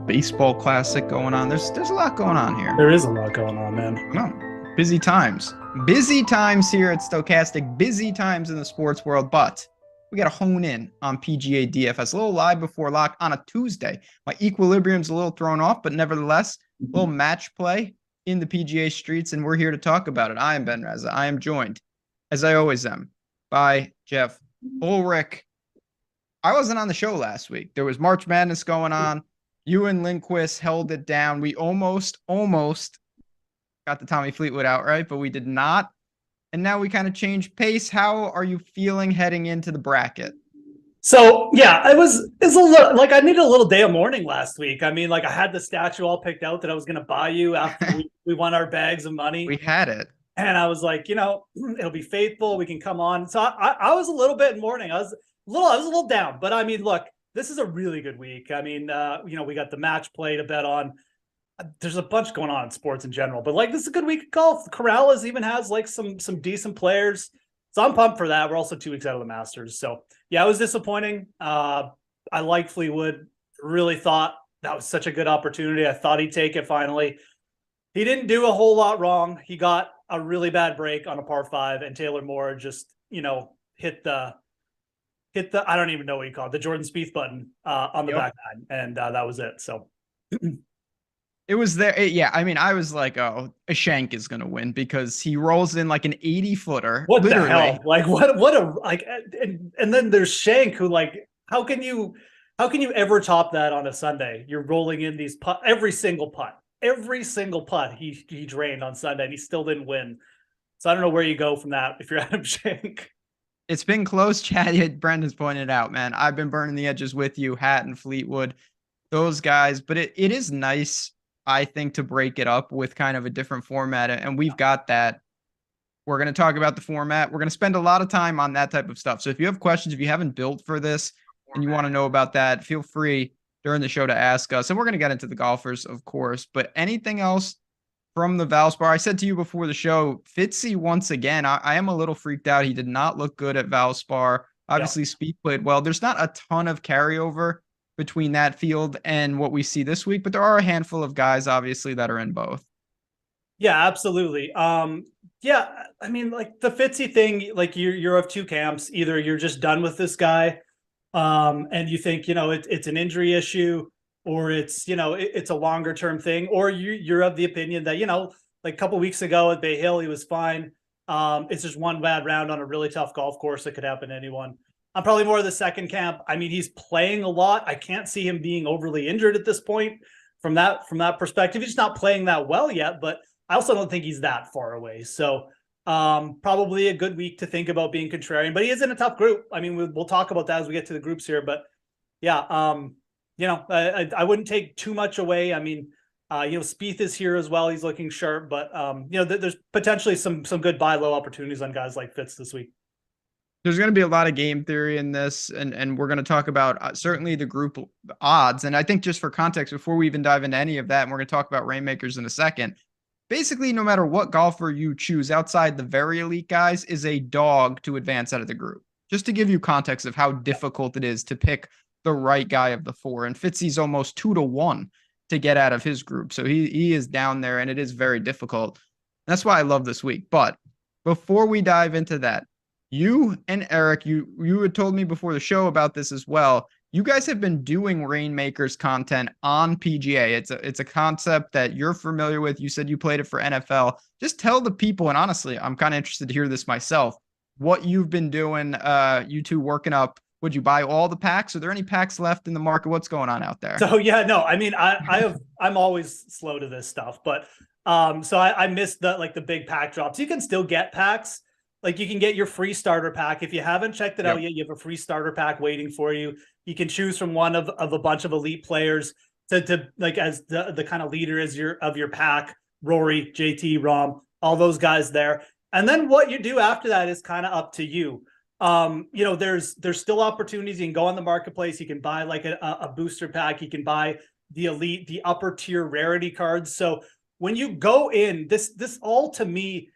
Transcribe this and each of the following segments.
baseball classic going on. There's a lot going on here. There is a lot going on, man. No, busy times. Busy times here at Stokastic. Busy times in the sports world, but we got to hone in on PGA DFS. A little live before lock on a Tuesday. My equilibrium's a little thrown off, but nevertheless, a little match play in the PGA streets, and we're here to talk about it. I am Ben Rasa. I am joined, as I always am, by Jeff Ulrich. I wasn't on the show last week. There was March Madness going on. You and Lindquist held it down. We almost got the Tommy Fleetwood outright, but we did not. And now we kind of changed pace. How are you feeling heading into the bracket? So yeah, it's a little like I needed a little day of mourning last week. I mean, like I had the statue all picked out that I was going to buy you after we won our bags of money. We had it. And I was like, it'll be faithful. We can come on. So I was a little bit in mourning. I was a little down, but I mean, look, this is a really good week. I mean, we got the match play to bet on. There's a bunch going on in sports in general, but like this is a good week of golf. Corrales even has like some decent players. So I'm pumped for that. We're also 2 weeks out of the Masters. So yeah, it was disappointing. I liked Fleetwood. Really thought that was such a good opportunity. I thought he'd take it finally. He didn't do a whole lot wrong. He got a really bad break on a par 5, and Taylor Moore just, hit the I don't even know what you call it, the Jordan Spieth button on the back nine, and that was it. So it was there. Yeah, I mean, I was like, oh, a Shank is gonna win because he rolls in like an 80-footer. What literally. The hell? Like what a like, and then there's Shank who like, how can you ever top that on a Sunday? You're rolling in these every single putt he drained on Sunday, and he still didn't win. So I don't know where you go from that if you're Adam Shank. It's been close, Chad. Brendan's pointed out, man. I've been burning the edges with you, Hat and Fleetwood, those guys. But it is nice, I think, to break it up with kind of a different format. And we've got that. We're going to talk about the format. We're going to spend a lot of time on that type of stuff. So if you have questions, if you haven't built for this and you want to know about that, feel free during the show to ask us. And we're going to get into the golfers, of course. But anything else from the Valspar? I said to you before the show, Fitzy once again, I am a little freaked out. He did not look good at Valspar. Obviously, Spieth played well. There's not a ton of carryover between that field and what we see this week, but there are a handful of guys, obviously, that are in both. Yeah, absolutely. Yeah, I mean, like the Fitzy thing, like you're of two camps. Either you're just done with this guy, and you think, it's an injury issue, or it's, it's a longer term thing, or you're of the opinion that, like a couple of weeks ago at Bay Hill, he was fine. It's just one bad round on a really tough golf course that could happen to anyone. I'm probably more of the second camp. I mean, he's playing a lot. I can't see him being overly injured at this point from that perspective. He's not playing that well yet, but I also don't think he's that far away. So probably a good week to think about being contrarian, but he is in a tough group. I mean, we'll talk about that as we get to the groups here, but yeah, I wouldn't take too much away. I mean, Spieth is here as well. He's looking sharp, but there's potentially some good buy low opportunities on guys like Fitz this week. There's going to be a lot of game theory in this, and we're going to talk about certainly the group odds. And I think just for context, before we even dive into any of that, and we're going to talk about Rainmakers in a second, basically no matter what golfer you choose outside the very elite guys is a dog to advance out of the group. Just to give you context of how difficult it is to pick the right guy of the four. And Fitzy's almost 2-1 to get out of his group. So he is down there, and it is very difficult. That's why I love this week. But before we dive into that, you and Eric, you had told me before the show about this as well. You guys have been doing Rainmakers content on PGA. It's a concept that you're familiar with. You said you played it for NFL. Just tell the people, and honestly, I'm kind of interested to hear this myself, what you've been doing, you two working up. Would you buy all the packs? Are there any packs left in the market? What's going on out there? So yeah, no, I mean, I'm always slow to this stuff, but so I missed the big pack drops. You can still get packs. Like you can get your free starter pack. If you haven't checked it out yet, you have a free starter pack waiting for you. You can choose from one of a bunch of elite players to like as the kind of leader as your pack, Rory, JT, Rom, all those guys there. And then what you do after that is kind of up to you. There's still opportunities. You can go on the marketplace. You can buy like a booster pack. You can buy the elite, the upper tier rarity cards. So when you go in, this all to me,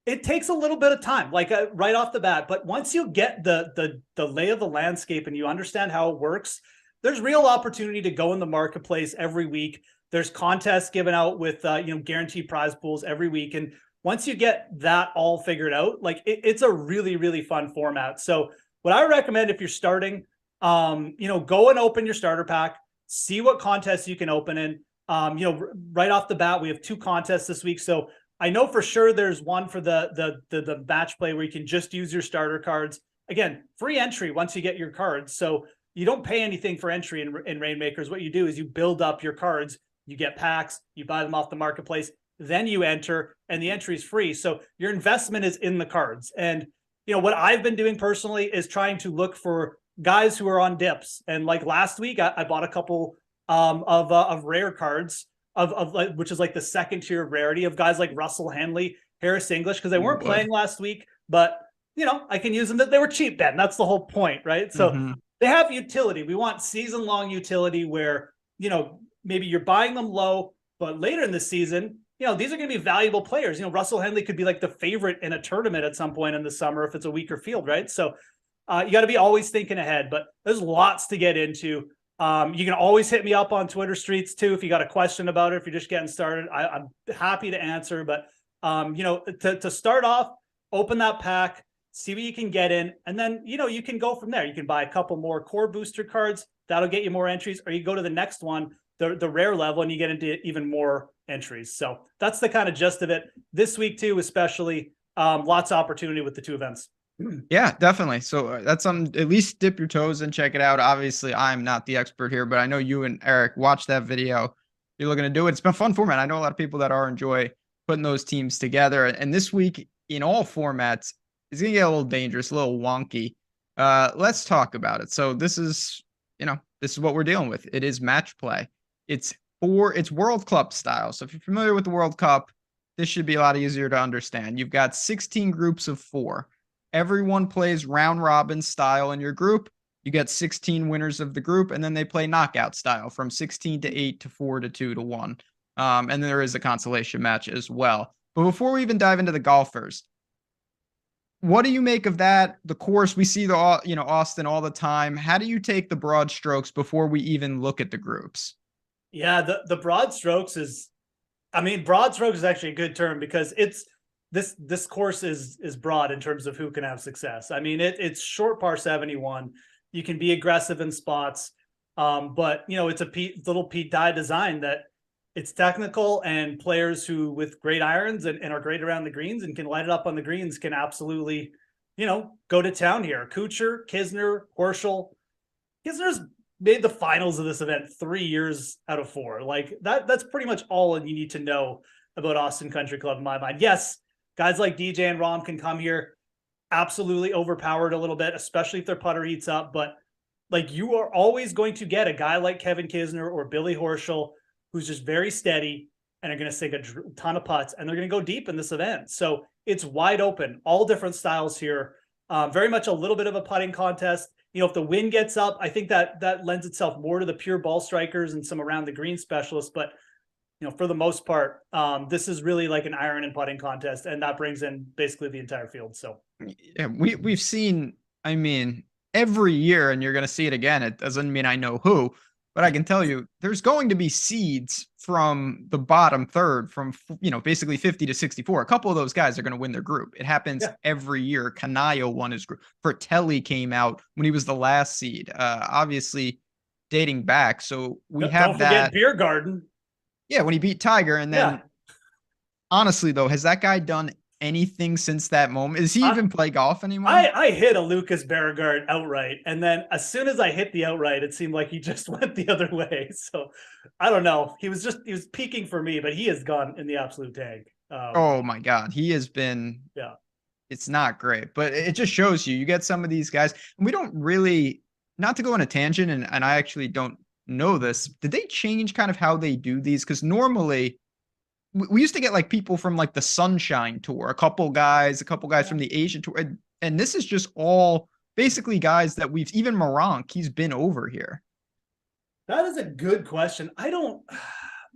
it takes a little bit of time, like right off the bat. But once you get the lay of the landscape and you understand how it works, there's real opportunity to go in the marketplace every week. There's contests given out with, guaranteed prize pools every week. And once you get that all figured out, like it's a really, really fun format. So what I recommend if you're starting, go and open your starter pack, see what contests you can open in. Right off the bat, we have 2 contests this week. So I know for sure there's one for the match play where you can just use your starter cards. Again, free entry once you get your cards. So you don't pay anything for entry in Rainmakers. What you do is you build up your cards, you get packs, you buy them off the marketplace, then you enter, and the entry is free. So your investment is in the cards. And what I've been doing personally is trying to look for guys who are on dips. And like last week, I bought a couple of rare cards of like, which is like the second tier of rarity of guys like Russell Henley, Harris English, because they weren't playing last week, but I can use them. That they were cheap, Ben. That's the whole point, right? So they have utility. We want season-long utility where, maybe you're buying them low, but later in the season, these are going to be valuable players. Russell Henley could be like the favorite in a tournament at some point in the summer if it's a weaker field, right? So you got to be always thinking ahead, but there's lots to get into. You can always hit me up on Twitter streets too if you got a question about it, if you're just getting started. I'm happy to answer, but to start off, open that pack, see what you can get in, and then you can go from there. You can buy a couple more core booster cards, that'll get you more entries, or you go to the next one, the rare level, and you get into even more entries. So that's the kind of gist of it this week too, especially lots of opportunity with the 2 events. Yeah, definitely. So that's at least dip your toes and check it out. Obviously, I'm not the expert here, but I know you and Eric watched that video. You're looking to do it. It's been a fun format. I know a lot of people that enjoy putting those teams together. And this week in all formats, it's going to get a little dangerous, a little wonky. Let's talk about it. So this is what we're dealing with. It is match play. It's World Cup style. So if you're familiar with the World Cup, this should be a lot easier to understand. You've got 16 groups of 4. Everyone plays round robin style in your group. You get 16 winners of the group, and then they play knockout style from 16 to 8 to 4 to 2 to 1. And there is a consolation match as well. But before we even dive into the golfers, what do you make of that? The course, we see Austin all the time. How do you take the broad strokes before we even look at the groups? Yeah, the broad strokes broad strokes is actually a good term because it's this course is broad in terms of who can have success. It's short par 71. You can be aggressive in spots, but it's a little Pete Dye design that it's technical, and players who with great irons and are great around the greens and can light it up on the greens can absolutely, go to town here. Kuchar, Kisner, Horschel. Kisner's made the finals of this event 3 years out of 4. Like that's pretty much all you need to know about Austin Country Club in my mind. Yes, guys like DJ and Rahm can come here, absolutely overpowered a little bit, especially if their putter heats up. But like you are always going to get a guy like Kevin Kisner or Billy Horschel who's just very steady and are going to sink a ton of putts, and they're going to go deep in this event. So it's wide open, all different styles here. Very much a little bit of a putting contest. If the wind gets up, I think that lends itself more to the pure ball strikers and some around the green specialists. But for the most part, this is really like an iron and putting contest, and that brings in basically the entire field. So yeah, we've seen, every year, and you're going to see it again. It doesn't mean I know who, but I can tell you there's going to be seeds from the bottom third from, basically 50 to 64. A couple of those guys are going to win their group. It happens every year. Canayo won his group. Fratelli came out when he was the last seed, obviously dating back. So don't forget Beer Garden. Yeah, when he beat Tiger. And then honestly, though, has that guy done anything since that moment? Does he even play golf anymore? I hit a Lucas Berregard outright, and then as soon as I hit the outright, it seemed like he just went the other way. So I don't know. He was peaking for me, but he has gone in the absolute tank. Oh my God, he has been. Yeah, it's not great, but it just shows you get some of these guys, and we don't really. Not to go on a tangent, and I actually don't know this. Did they change kind of how they do these? Because normally we used to get like people from like the Sunshine Tour, a couple guys from the Asian Tour. And this is just all basically guys that even Moronk, he's been over here. That is a good question. I don't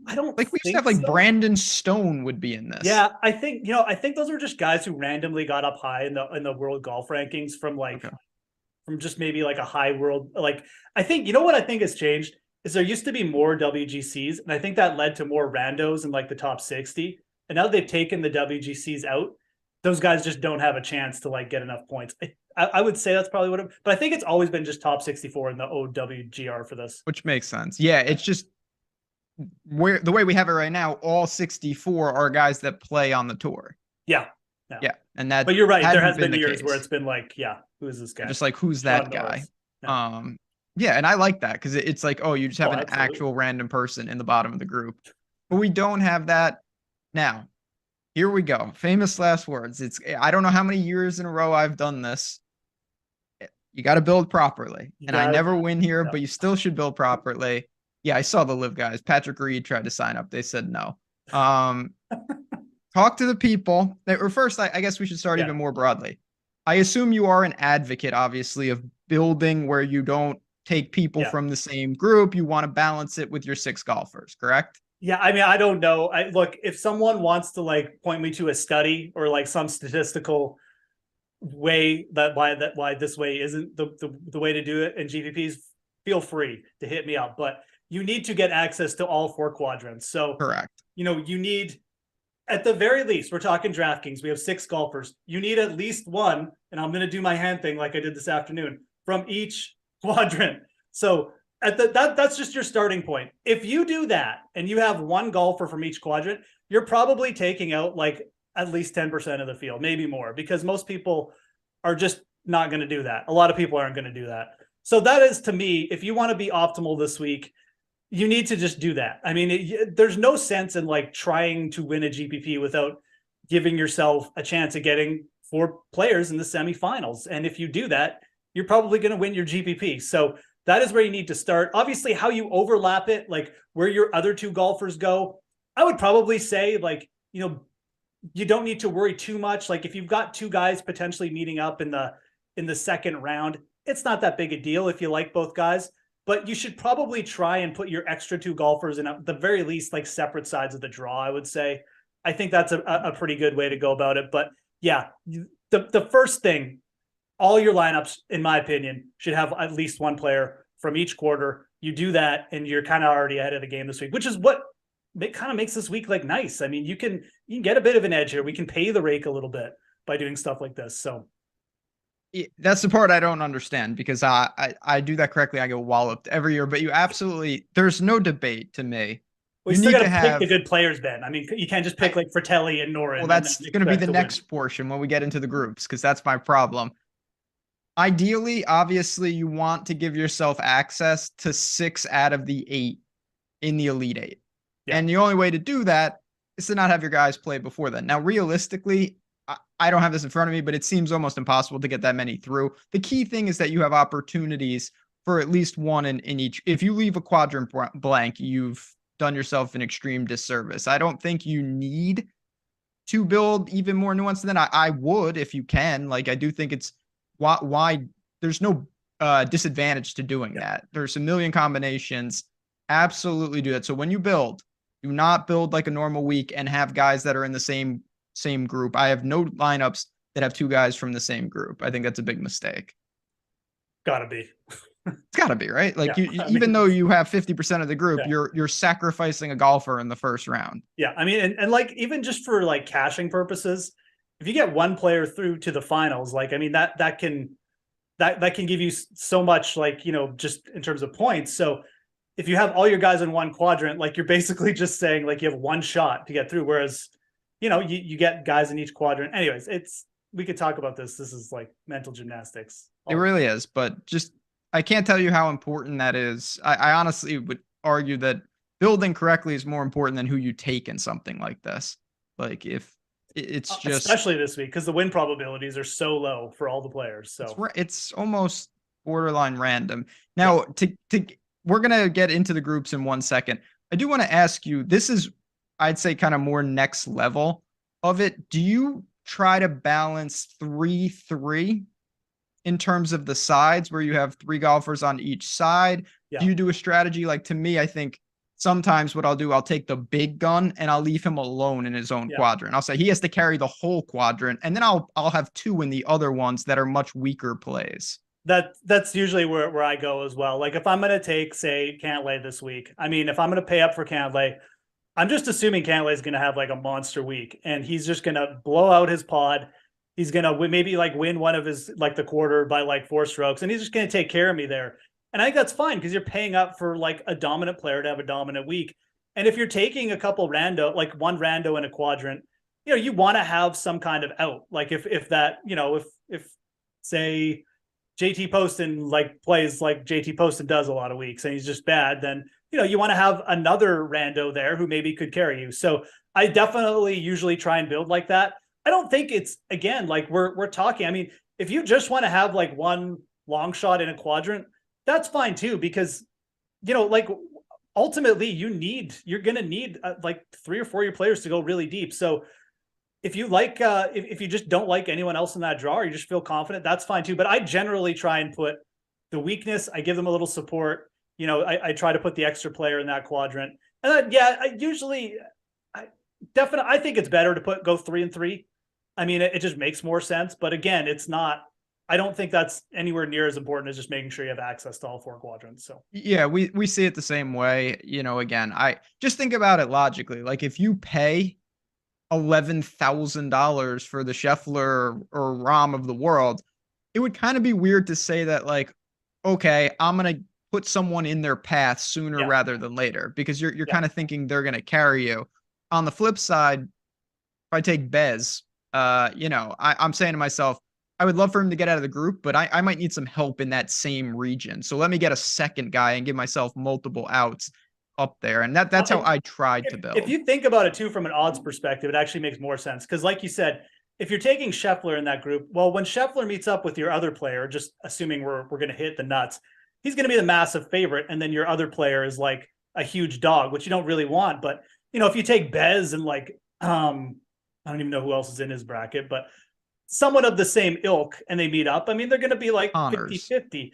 like we used to have like Brandon Stone would be in this. Yeah, I think those are just guys who randomly got up high in the world golf rankings from like from just maybe like a high world. Like, I think, you know what I think has changed is there used to be more WGCs, and I think that led to more randos in like the top 60. And now they've taken the WGCs out. Those guys just don't have a chance to like get enough points. I would say that's probably what it, but I think it's always been just top 64 in the OWGR for this. Which makes sense. Yeah, it's just where the way we have it right now, all 64 are guys that play on the tour. Yeah. Yeah. And that, but you're right. There has been been years case. where it's been like, yeah, who is this guy? Just like, who's that guy? Yeah. Yeah, and I like that because it's like, oh, you just have an absolutely. actual random person in the bottom of the group. But we don't have that now. Here we go. Famous last words. I don't know how many years in a row I've done this. You got to build properly. And I never win here, but you still should build properly. Yeah, I saw the live guys. Patrick Reed tried to sign up. They said no. Talk to the people. Or first, I guess we should start even more broadly. I assume you are an advocate, obviously, of building where you don't take people from the same group. You want to balance it with your 6 golfers, correct? Yeah, I mean, I don't know. Look, if someone wants to like point me to a study or like some statistical way why this way isn't the way to do it in GPPs, feel free to hit me up. But you need to get access to all 4 quadrants. So correct. You know, you need, at the very least, we're talking DraftKings. We have 6 golfers. You need at least one, and I'm going to do my hand thing like I did this afternoon, from each quadrant. So that's just your starting point. If you do that and you have one golfer from each quadrant, you're probably taking out like at least 10% of the field, maybe more, because most people are just not going to do that. A lot of people aren't going to do that. So that is, to me, if you want to be optimal this week, you need to just do that. I mean, there's no sense in like trying to win a GPP without giving yourself a chance of getting 4 players in the semifinals. And if you do that, you're probably going to win your GPP. So that is where you need to start. Obviously, how you overlap it, like where your other 2 golfers go, I would probably say, like, you know, you don't need to worry too much. Like if you've got 2 guys potentially meeting up in the second round, it's not that big a deal if you like both guys. But you should probably try and put your extra 2 golfers in at the very least like separate sides of the draw, I would say. I think that's a pretty good way to go about it. But yeah, the first thing, all your lineups, in my opinion, should have at least one player from each quarter. You do that, and you're kind of already ahead of the game this week, which is what it kind of makes this week like nice. I mean, you can get a bit of an edge here. We can pay the rake a little bit by doing stuff like this. So that's the part I don't understand, because I do that correctly. I get walloped every year, but you absolutely, there's no debate to me. We still got to pick the good players, Ben. I mean, you can't just pick like Fratelli and Norin. Well, that's going to be the next portion when we get into the groups, because that's my problem. Ideally, obviously, you want to give yourself access to 6 out of the 8 in the Elite 8. Yeah. And the only way to do that is to not have your guys play before then. Now, realistically, I don't have this in front of me, but it seems almost impossible to get that many through. The key thing is that you have opportunities for at least one in each. If you leave a quadrant blank, you've done yourself an extreme disservice. I don't think you need to build even more nuanced than I would if you can. Like, I do think it's why there's no disadvantage to doing that. There's a million combinations. Absolutely do that. So when you build, do not build like a normal week and have guys that are in the same group. I have no lineups that have 2 guys from the same group. I think that's a big mistake. Gotta be. It's gotta be, right? Like, even though you have 50% of the group, you're sacrificing a golfer in the first round. Yeah, I mean, and like even just for like caching purposes, if you get one player through to the finals, like, I mean, that can give you so much, like, you know, just in terms of points. So if you have all your guys in one quadrant, like, you're basically just saying like you have one shot to get through. Whereas, you know, you get guys in each quadrant. Anyways, we could talk about this. This is like mental gymnastics. It really is, but just, I can't tell you how important that is. I honestly would argue that building correctly is more important than who you take in something like this. Like, if it's just, especially this week, because the win probabilities are so low for all the players. So it's almost borderline random. Now, we're gonna get into the groups in 1 second. I do want to ask you, this is, I'd say, kind of more next level of it. Do you try to balance 3-3 in terms of the sides, where you have 3 golfers on each side? Yeah. Do you do a strategy? Like, to me, I think sometimes what I'll do, I'll take the big gun and I'll leave him alone in his own quadrant. I'll say he has to carry the whole quadrant, and then I'll have 2 in the other ones that are much weaker plays. That's usually where I go as well. Like if I'm going to take, say, Cantlay this week, I mean, if I'm going to pay up for Cantlay, I'm just assuming Cantlay is going to have like a monster week and he's just going to blow out his pod. He's going to maybe like win one of his, like the quarter by like 4 strokes, and he's just going to take care of me there. And I think that's fine because you're paying up for like a dominant player to have a dominant week. And if you're taking a couple rando, like one rando in a quadrant, you want to have some kind of out. Like if that, if say JT Poston like plays like JT Poston does a lot of weeks and he's just bad, then you want to have another rando there who maybe could carry you. So I definitely usually try and build like that. I don't think it's, again, like we're talking. I mean, if you just want to have like one long shot in a quadrant, that's fine too, because like ultimately you're going to need like 3 or 4 of your players to go really deep. So if you like, if you just don't like anyone else in that draw, or you just feel confident, that's fine too. But I generally try and put the weakness, I give them a little support. I try to put the extra player in that quadrant. And I think it's better to go 3 and 3. I mean, it just makes more sense. But again, I don't think that's anywhere near as important as just making sure you have access to all 4 quadrants. So yeah, we see it the same way. Again, I just think about it logically. Like if you pay $11,000 for the Scheffler or Rahm of the world, it would kind of be weird to say that, like, okay, I'm going to put someone in their path sooner rather than later, because you're kind of thinking they're going to carry you. On the flip side, if I take Bez, I'm saying to myself, I would love for him to get out of the group, but I might need some help in that same region. So let me get a second guy and give myself multiple outs up there. And that's how I tried to build. If you think about it too, from an odds perspective, it actually makes more sense. Because like you said, if you're taking Scheffler in that group, well, when Scheffler meets up with your other player, just assuming we're going to hit the nuts, he's going to be the massive favorite. And then your other player is like a huge dog, which you don't really want. But, if you take Bez and like, I don't even know who else is in his bracket, but someone of the same ilk, and they meet up, I mean, they're going to be like 50-50.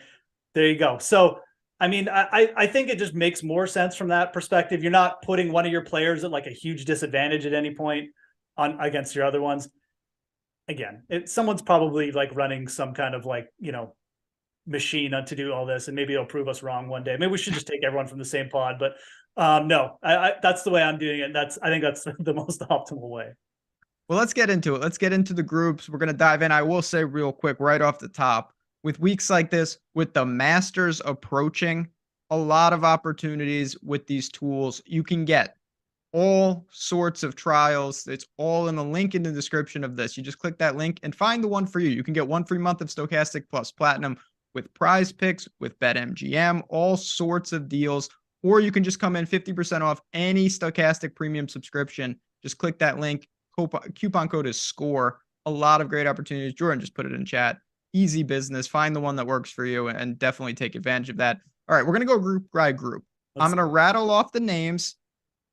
There you go. So, I mean, I think it just makes more sense from that perspective. You're not putting one of your players at like a huge disadvantage at any point against your other ones. Again, someone's probably like running some kind of like, machine to do all this, and maybe it'll prove us wrong one day. Maybe we should just take everyone from the same pod, but no, that's the way I'm doing it. I think that's the most optimal way. Well, let's get into it. Let's get into the groups. We're going to dive in. I will say real quick, right off the top, with weeks like this, with the Masters approaching, a lot of opportunities with these tools. You can get all sorts of trials. It's all in the link in the description of this. You just click that link and find the one for you. You can get 1 free month of Stokastic Plus Platinum with Prize Picks, with BetMGM, all sorts of deals. Or you can just come in 50% off any Stokastic premium subscription. Just click that link. Coupon code is SCORE. A lot of great opportunities. Jordan just put it in chat. Easy business. Find the one that works for you and definitely take advantage of that. All right, we're going to go group by group. I'm going to rattle off the names.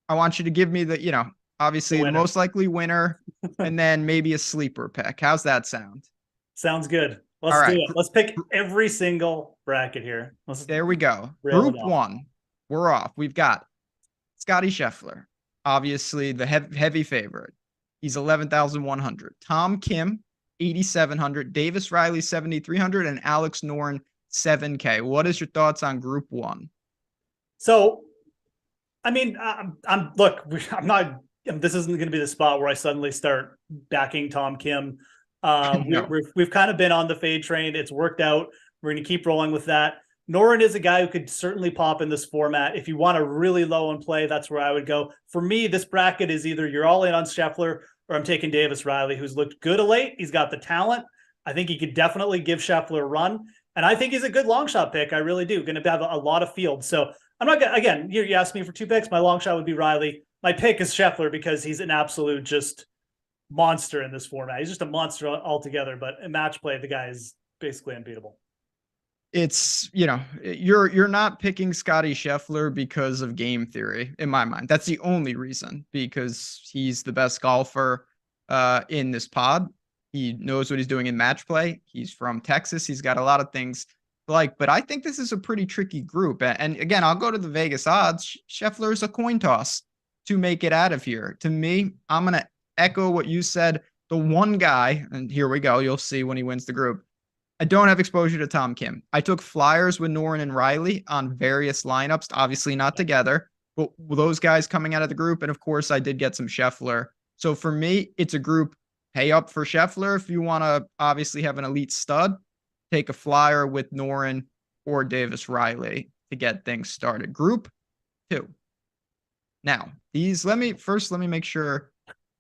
I want you to give me the, obviously the most likely winner and then maybe a sleeper pick. How's that sound? Sounds good. Let's do it. Let's pick every single bracket here. There we go. Group 1. We're off. We've got Scottie Scheffler, obviously the heavy favorite. He's 11,100. Tom Kim, 8,700. Davis Riley, 7,300. And Alex Noren, 7K. What is your thoughts on Group 1? So, I mean, this isn't going to be the spot where I suddenly start backing Tom Kim. No. We've kind of been on the fade train. It's worked out. We're going to keep rolling with that. Noren is a guy who could certainly pop in this format. If you want a really low and play, that's where I would go. For me, this bracket is either you're all in on Scheffler or I'm taking Davis Riley, who's looked good of late. He's got the talent. I think he could definitely give Scheffler a run. And I think he's a good long shot pick. I really do. Going to have a lot of field. So I'm not going to, again, you asked me for 2 picks. My long shot would be Riley. My pick is Scheffler because he's an absolute just monster in this format. He's just a monster altogether, but in match play, the guy is basically unbeatable. It's, you're not picking Scottie Scheffler because of game theory, in my mind. That's the only reason, because he's the best golfer in this pod. He knows what he's doing in match play. He's from Texas. He's got a lot of things but I think this is a pretty tricky group. And again, I'll go to the Vegas odds. Scheffler is a coin toss to make it out of here. To me, I'm going to echo what you said. The one guy, and here we go, you'll see when he wins the group. I don't have exposure to Tom Kim. I took flyers with Noren and Riley on various lineups, obviously not together, but those guys coming out of the group. And of course, I did get some Scheffler. So for me, it's a group. Pay up for Scheffler if you want to obviously have an elite stud. Take a flyer with Noren or Davis Riley to get things started. Group 2. Now, let me make sure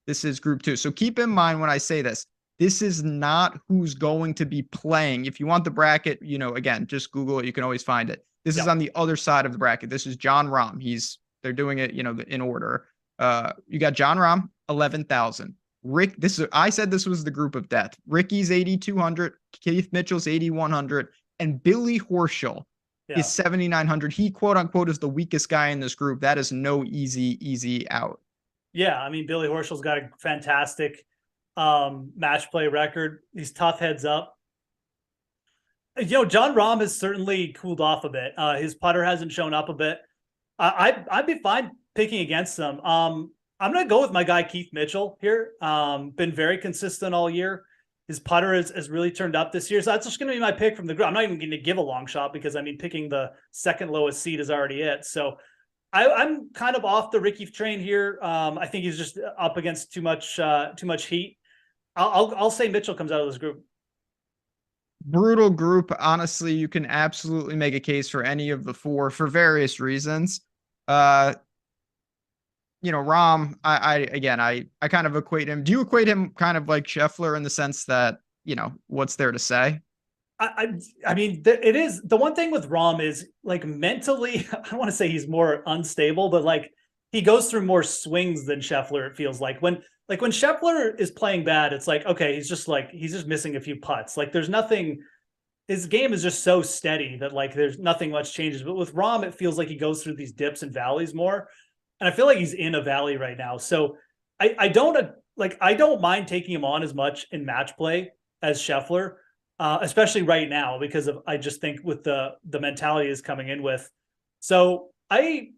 this is group 2. So keep in mind when I say this, this is not who's going to be playing. If you want the bracket, again, just Google it. You can always find it. This is on the other side of the bracket. This is John Rahm. They're doing it, in order. You got John Rahm, 11,000. Rick, I said this was the group of death. Ricky's 8,200, Keith Mitchell's 8,100, and Billy Horschel is 7,900. He quote unquote is the weakest guy in this group. That is no easy out. Yeah, I mean, Billy Horschel's got a fantastic match play record. He's tough heads up. John Rahm has certainly cooled off a bit. His putter hasn't shown up a bit. I'd be fine picking against him. I'm going to go with my guy, Keith Mitchell here. Been very consistent all year. His putter has really turned up this year. So that's just going to be my pick from the group. I'm not even going to give a long shot because, picking the second lowest seed is already it. So I'm kind of off the Ricky train here. I think he's just up against too much heat. I'll say Mitchell comes out of this group. Brutal group. Honestly, you can absolutely make a case for any of the 4 for various reasons. Rahm, I kind of equate him. Do you equate him kind of like Scheffler in the sense that, what's there to say? It is the one thing with Rahm is like mentally, I don't want to say he's more unstable, but like he goes through more swings than Scheffler. It feels like when Scheffler is playing bad, it's like, okay, he's just missing a few putts. Like there's nothing, his game is just so steady that like, there's nothing much changes. But with Rahm, it feels like he goes through these dips and valleys more. And I feel like he's in a valley right now. So I don't mind taking him on as much in match play as Scheffler, especially right now, because I just think with the mentality is coming in with. So I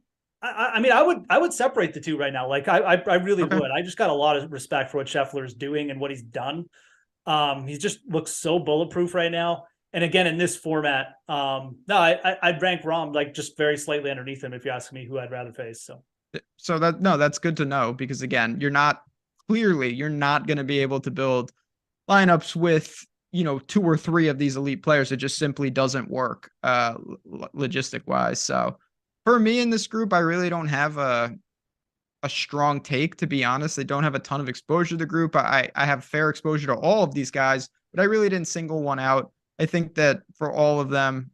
would separate the two right now. Like I really would. I just got a lot of respect for what Scheffler is doing and what he's done. He just looks so bulletproof right now. And again, in this format, I'd rank Rahm like just very slightly underneath him if you ask me who I'd rather face. So that's good to know because again, you're not going to be able to build lineups with, 2 or 3 of these elite players. It just simply doesn't work logistic wise. So for me in this group, I really don't have a strong take, to be honest. I don't have a ton of exposure to the group. I have fair exposure to all of these guys, but I really didn't single one out. I think that for all of them,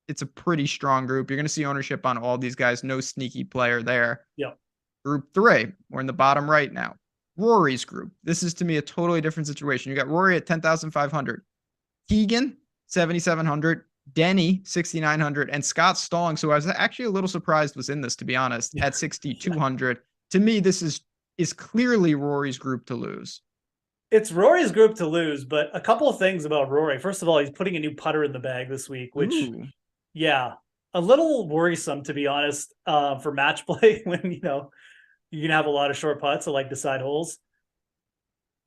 it's a pretty strong group. You're going to see ownership on all these guys. No sneaky player there. Yep. Group 3, we're in the bottom right now. Rory's group. This is to me a totally different situation. You got Rory at 10,500, Keegan 7,700, Denny 6,900, and Scott Stallings, who I was actually a little surprised was in this, to be honest, at 6,200. To me, this is clearly Rory's group to lose. It's Rory's group to lose, but a couple of things about Rory. First of all, he's putting a new putter in the bag this week, which, a little worrisome, to be honest, for match play when, you can have a lot of short putts that like decide holes.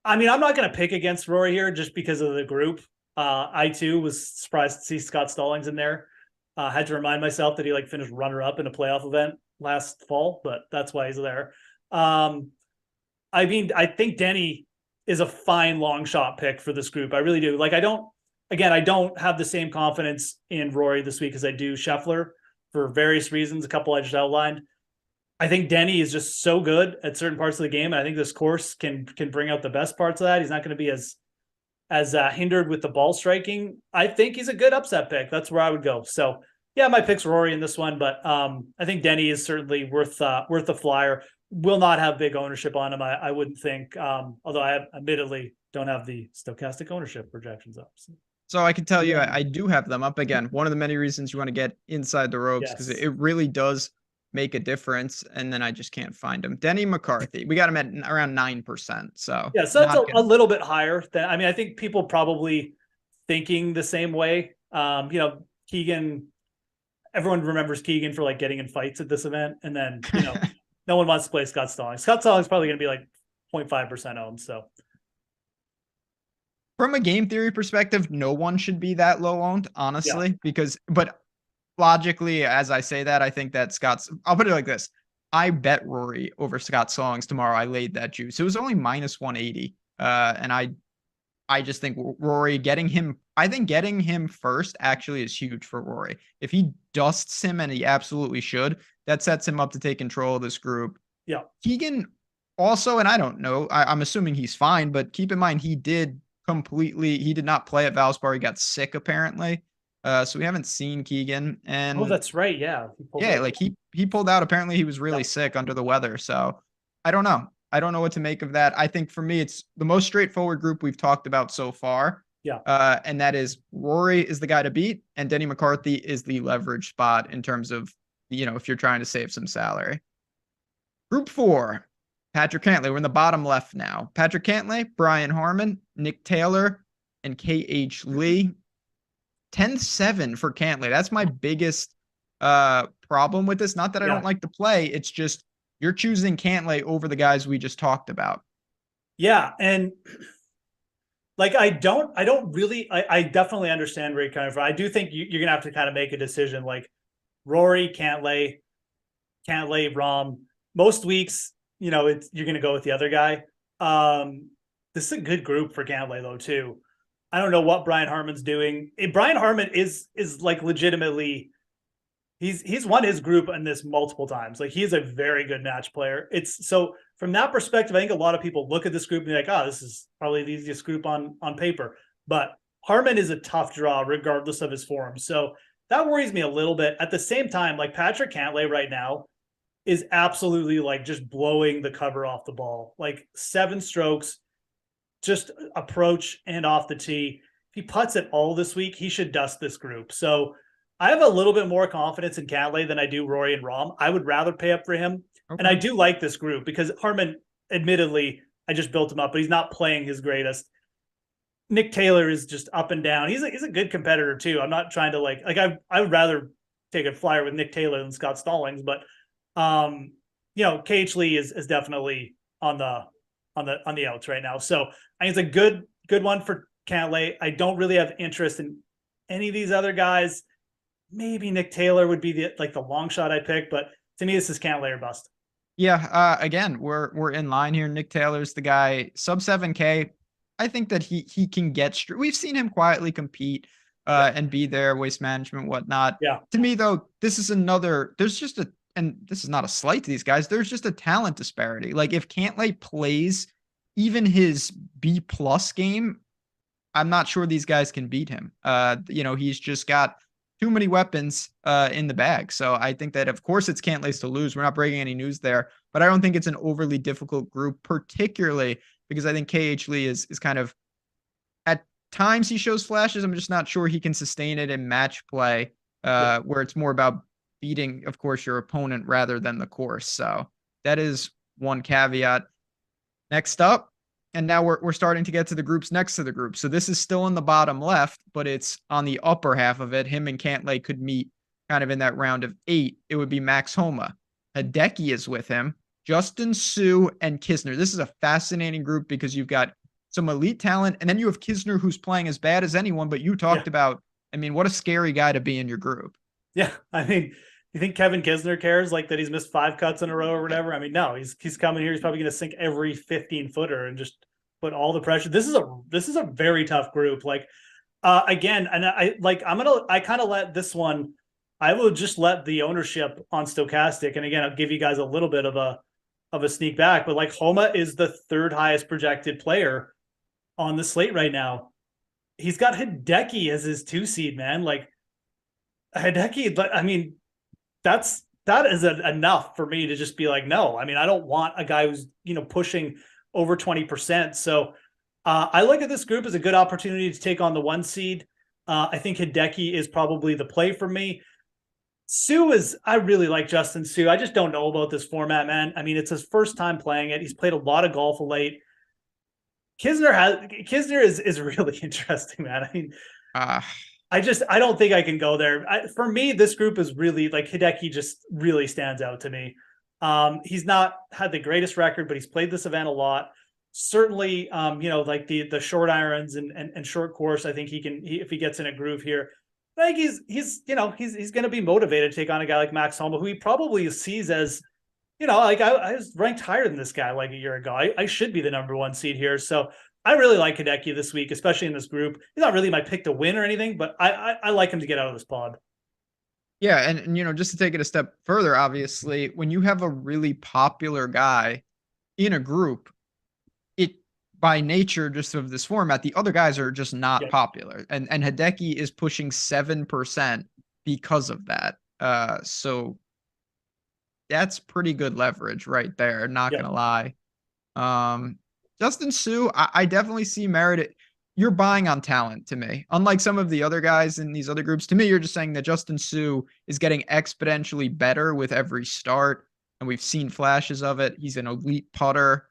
I'm not going to pick against Rory here just because of the group. I too was surprised to see Scott Stallings in there. Had to remind myself that he finished runner-up in a playoff event last fall, but that's why he's there. I think Denny is a fine long shot pick for this group. I really do. I don't have the same confidence in Rory this week as I do Scheffler for various reasons. A couple I just outlined. I think Denny is just so good at certain parts of the game. And I think this course can bring out the best parts of that. He's not going to be as hindered with the ball striking. I think he's a good upset pick. That's where I would go. So yeah, my pick's Rory in this one, but I think Denny is certainly worth a flyer. Will not have big ownership on him, I wouldn't think. Although I admittedly don't have the Stokastic ownership projections up. So I can tell you, I do have them up again. One of the many reasons you want to get inside the ropes because it really does make a difference. And then I just can't find him. Denny McCarthy, we got him at around 9%. So yeah, so it's a little bit higher than, I think people probably thinking the same way. Keegan, everyone remembers Keegan for getting in fights at this event. And then, no one wants to play Scott Stallings. Scott Stallings is probably going to be 0.5% owned. So From a game theory perspective, no one should be that low owned, Yeah. honestly, but logically, as I say that, I think that I'll put it like this. I bet Rory over Scott Stallings tomorrow. I laid that juice. It was only minus 180. And I just think Rory I think getting him first actually is huge for Rory. If he dusts him, and he absolutely should, that sets him up to take control of this group. Yeah. Keegan also, and I don't know, I'm assuming he's fine, but keep in mind he did not play at Valspar. He got sick apparently. So we haven't seen Keegan. Oh, And that's right. Yeah. yeah, like he pulled out. Apparently he was really sick under the weather. So I don't know. I don't know what to make of that. I think for me, it's the most straightforward group we've talked about so far. Yeah. And that is Rory is the guy to beat, and Denny McCarthy is the leverage spot in terms of, if you're trying to save some salary. Group 4, Patrick Cantlay. We're in the bottom left now. Patrick Cantlay, Brian Harman, Nick Taylor, and KH Lee. 10-7 for Cantlay. That's my biggest problem with this. Not that I don't like to play. It's just you're choosing Cantlay over the guys we just talked about. Yeah. And like, I definitely understand where you're coming from. I do think you're going to have to kind of make a decision like Rory, Cantlay, Rahm. Most weeks, you're going to go with the other guy. This is a good group for Cantlay though, too. I don't know what Brian Harmon's doing. Brian Harmon is like legitimately, he's won his group in this multiple times. Like, he is a very good match player. It's so from that perspective, I think a lot of people look at this group and be like, oh, this is probably the easiest group on paper. But Harmon is a tough draw regardless of his form. So that worries me a little bit. At the same time, like, Patrick Cantlay right now is absolutely like just blowing the cover off the ball. Like 7 strokes, just approach and off the tee. If he putts it all this week, he should dust this group. So I have a little bit more confidence in Cantlay than I do Rory and Rahm. I would rather pay up for him. Okay. And I do like this group because Harman, admittedly, I just built him up, but he's not playing his greatest. Nick Taylor is just up and down. He's a good competitor too. I'm not trying to I would rather take a flyer with Nick Taylor than Scott Stallings, but KH Lee is definitely on the outs right now. So I think it's a good one for Cantlay. I don't really have interest in any of these other guys. Maybe Nick Taylor would be the long shot I pick, but to me, this is Cantlay or bust. Yeah. Again, we're in line here. Nick Taylor's the guy, sub 7K. I think that he can get we've seen him quietly compete and be there, waste management, whatnot. Yeah. To me, though, this is and this is not a slight to these guys. There's just a talent disparity. Like, if Cantlay plays even his B+ game, I'm not sure these guys can beat him. He's just got too many weapons in the bag. So I think that, of course, it's Cantlay's to lose. We're not breaking any news there, but I don't think it's an overly difficult group, particularly because I think KH Lee is kind of, at times he shows flashes. I'm just not sure he can sustain it in match play, where it's more about beating, of course, your opponent rather than the course. So that is one caveat. Next up, and now we're starting to get to the groups next to the group. So this is still in the bottom left, but it's on the upper half of it. Him and Cantlay could meet kind of in that round of 8. It would be Max Homa. Hideki is with him, Justin Suh, and Kisner. This is a fascinating group because you've got some elite talent, and then you have Kisner, who's playing as bad as anyone, but you talked about, what a scary guy to be in your group. Yeah, you think Kevin Kisner cares like that he's missed 5 cuts in a row or whatever? No, he's coming here. He's probably going to sink every 15-footer and just put all the pressure. This is a very tough group. Again, and I kind of let this one. I will just let the ownership on Stokastic, and again, I'll give you guys a little bit of a sneak back. But Homa is the 3rd highest projected player on the slate right now. He's got Hideki as his 2 seed, man. Hideki, but that is enough for me to just be like, no. I don't want a guy who's pushing over 20%. So I look at this group as a good opportunity to take on the 1 seed. I think Hideki is probably the play for me. I really like Justin Suh. I just don't know about this format, man. It's his first time playing it. He's played a lot of golf of late. Kisner is really interesting, man. I don't think I can go there. For me, this group is really Hideki just really stands out to me. He's not had the greatest record, but he's played this event a lot. certainly, like the short irons and short course. I think if he gets in a groove here, I think he's going to be motivated to take on a guy like Max Homa, who he probably sees as, like I was ranked higher than this guy like a year ago. I should be the #1 seed here. So I really like Hideki this week, especially in this group. He's not really my pick to win or anything, but I like him to get out of this pod. Yeah, and just to take it a step further, obviously, when you have a really popular guy in a group, it by nature just of this format, the other guys are just not popular. And Hideki is pushing 7% because of that. So that's pretty good leverage right there, not gonna lie. Justin Sue, I definitely see merit. You're buying on talent to me. Unlike some of the other guys in these other groups, to me, you're just saying that Justin Sue is getting exponentially better with every start, and we've seen flashes of it. He's an elite putter.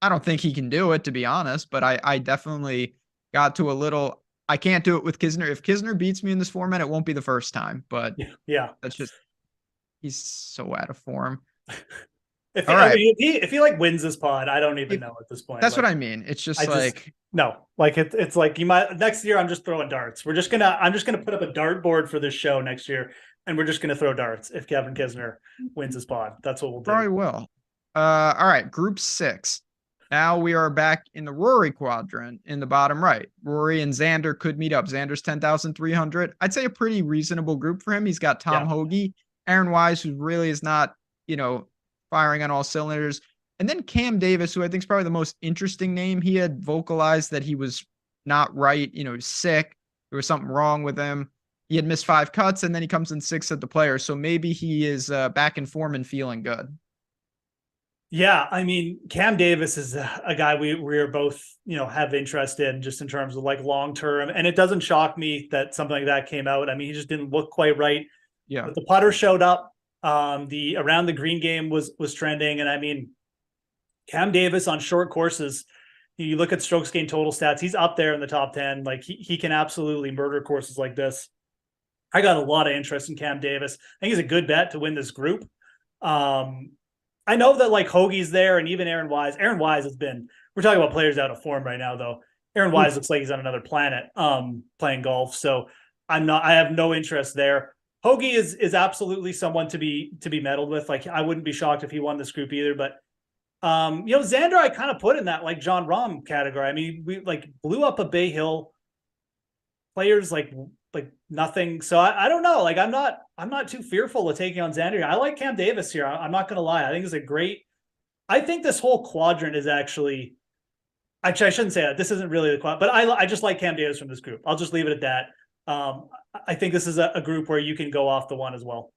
I don't think he can do it, to be honest, but I definitely got to a little. I can't do it with Kisner. If Kisner beats me in this format, it won't be the first time, but that's just, he's so out of form. If he like wins this pod, I don't even know at this point. That's what I mean. It's just it's like you might next year. I'm just throwing darts. I'm just gonna put up a dart board for this show next year, and we're just gonna throw darts if Kevin Kisner wins his pod. That's what we'll do. Probably will. All right, Group 6. Now we are back in the Rory quadrant in the bottom right. Rory and Xander could meet up. Xander's 10,300. I'd say a pretty reasonable group for him. He's got Tom Hoge, Aaron Wise, who really is not, firing on all cylinders. And then Cam Davis, who I think is probably the most interesting name. He had vocalized that he was not right. He was sick. There was something wrong with him. He had missed 5 cuts, and then he comes in 6th at the Players. So maybe he is back in form and feeling good. Yeah, I mean, Cam Davis is a guy we're both, have interest in just in terms of like long term. And it doesn't shock me that something like that came out. I mean, he just didn't look quite right. Yeah. But the putter showed up. The around the green game was trending. And I mean, Cam Davis on short courses, you look at strokes gained total stats, he's up there in the top 10. Like he can absolutely murder courses like this. I got a lot of interest in Cam Davis. I think he's a good bet to win this group. I know that like Hoagie's there and even Aaron Wise. Aaron Wise has been, we're talking about players out of form right now, though. Aaron Wise looks like he's on another planet playing golf. So I have no interest there. Hoagie is absolutely someone to be meddled with. Like I wouldn't be shocked if he won this group either. But Xander, I kind of put in that like John Rahm category. I mean, we like blew up a Bay Hill players like nothing. So I don't know. Like I'm not too fearful of taking on Xander. I like Cam Davis here. I'm not going to lie. I think I think this whole quadrant is actually I shouldn't say that. This isn't really the quad, but I just like Cam Davis from this group. I'll just leave it at that. I think this is a group where you can go off the one as well.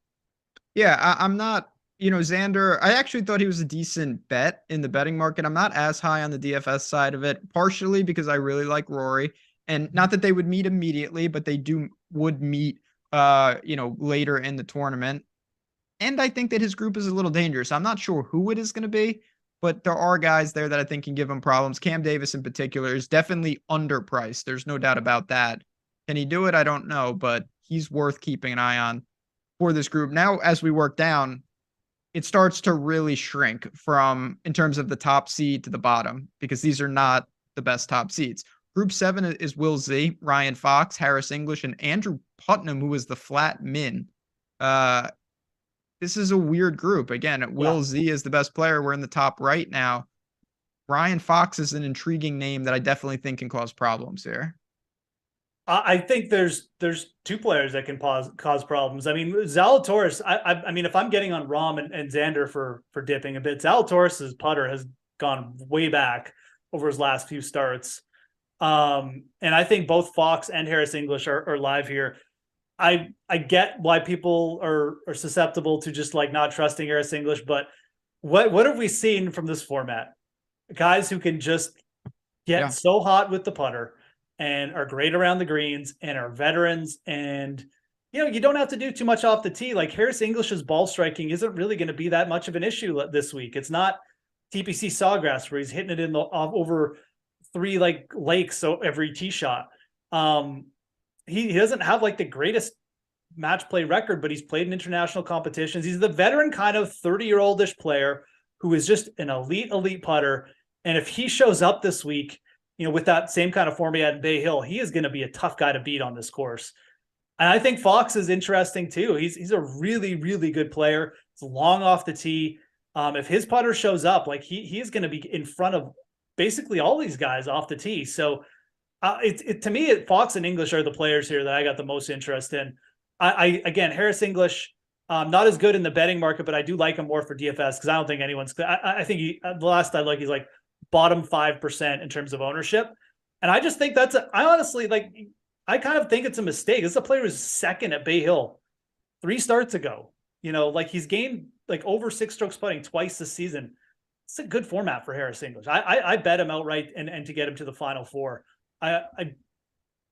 Yeah, I'm not, Xander, I actually thought he was a decent bet in the betting market. I'm not as high on the DFS side of it, partially because I really like Rory. And not that they would meet immediately, but they would meet, later in the tournament. And I think that his group is a little dangerous. I'm not sure who it is going to be, but there are guys there that I think can give him problems. Cam Davis in particular is definitely underpriced. There's no doubt about that. Can he do it? I don't know, but he's worth keeping an eye on for this group. Now, as we work down, it starts to really shrink in terms of the top seed to the bottom, because these are not the best top seeds. Group 7 is Will Z, Ryan Fox, Harris English, and Andrew Putnam, who is the flat min. This is a weird group. Again, Will Z is the best player. We're in the top right now. Ryan Fox is an intriguing name that I definitely think can cause problems here. I think there's 2 players that can cause problems. I mean, Zalatoris, I mean, if I'm getting on Rahm and Xander for dipping a bit, Zalatoris's putter has gone way back over his last few starts. And I think both Fox and Harris English are live here. I get why people are susceptible to just like not trusting Harris English, but what have we seen from this format? Guys who can just get so hot with the putter and are great around the greens and are veterans, and you don't have to do too much off the tee. Like Harris English's ball striking isn't really going to be that much of an issue this week. It's not TPC Sawgrass where he's hitting it in over 3 like lakes so every tee shot. He doesn't have like the greatest match play record, but he's played in international competitions. He's the veteran kind of 30-year-oldish player who is just an elite putter. And if he shows up this week, with that same kind of form he had in Bay Hill, he is going to be a tough guy to beat on this course. And I think Fox is interesting too. He's a really, really good player. It's long off the tee. If his putter shows up, like he is going to be in front of basically all these guys off the tee. So to me, Fox and English are the players here that I got the most interest in. Again, Harris English, not as good in the betting market, but I do like him more for DFS because I don't think anyone's. I think the last I look, he's like bottom 5% in terms of ownership, and I just think I honestly like. I kind of think it's a mistake. This is a player who's second at Bay Hill 3 starts ago. Like he's gained like over 6 strokes putting twice this season. It's a good format for Harris English. I bet him outright and to get him to the final 4.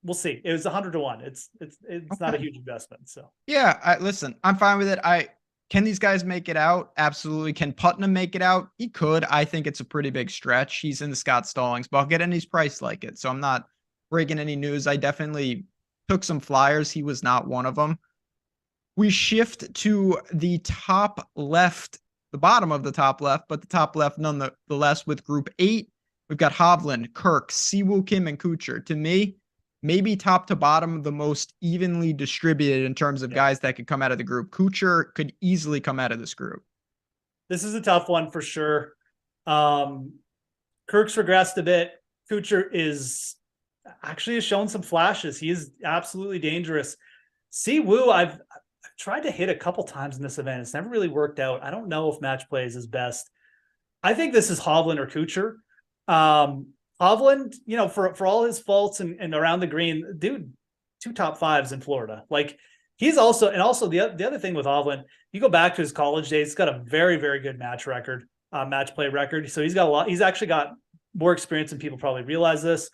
We'll see. It was 100 to 1. It's okay. Not a huge investment. So yeah, listen, I'm fine with it. Can these guys make it out? Absolutely. Can Putnam make it out? He could. I think it's a pretty big stretch. He's in the Scott Stallings bucket and he's priced like it. So I'm not breaking any news. I definitely took some flyers. He was not one of them. We shift to the top left, the bottom of the top left, but the top left nonetheless with Group 8. We've got Hovland, Kirk, Siwoo Kim, and Kuchar. To me, maybe top to bottom, the most evenly distributed in terms of guys that could come out of the group. Kuchar could easily come out of this group. This is a tough one for sure. Kirk's regressed a bit. Kuchar actually has shown some flashes. He is absolutely dangerous. Siwoo, I've tried to hit a couple times in this event. It's never really worked out. I don't know if match play is his best. I think this is Hovland or Kuchar. Hovland, for all his faults and around the green, dude, 2 top 5s in Florida. Like he's also the other thing with Hovland, you go back to his college days, he's got a very, very good match play record. So he's actually got more experience than people probably realize this.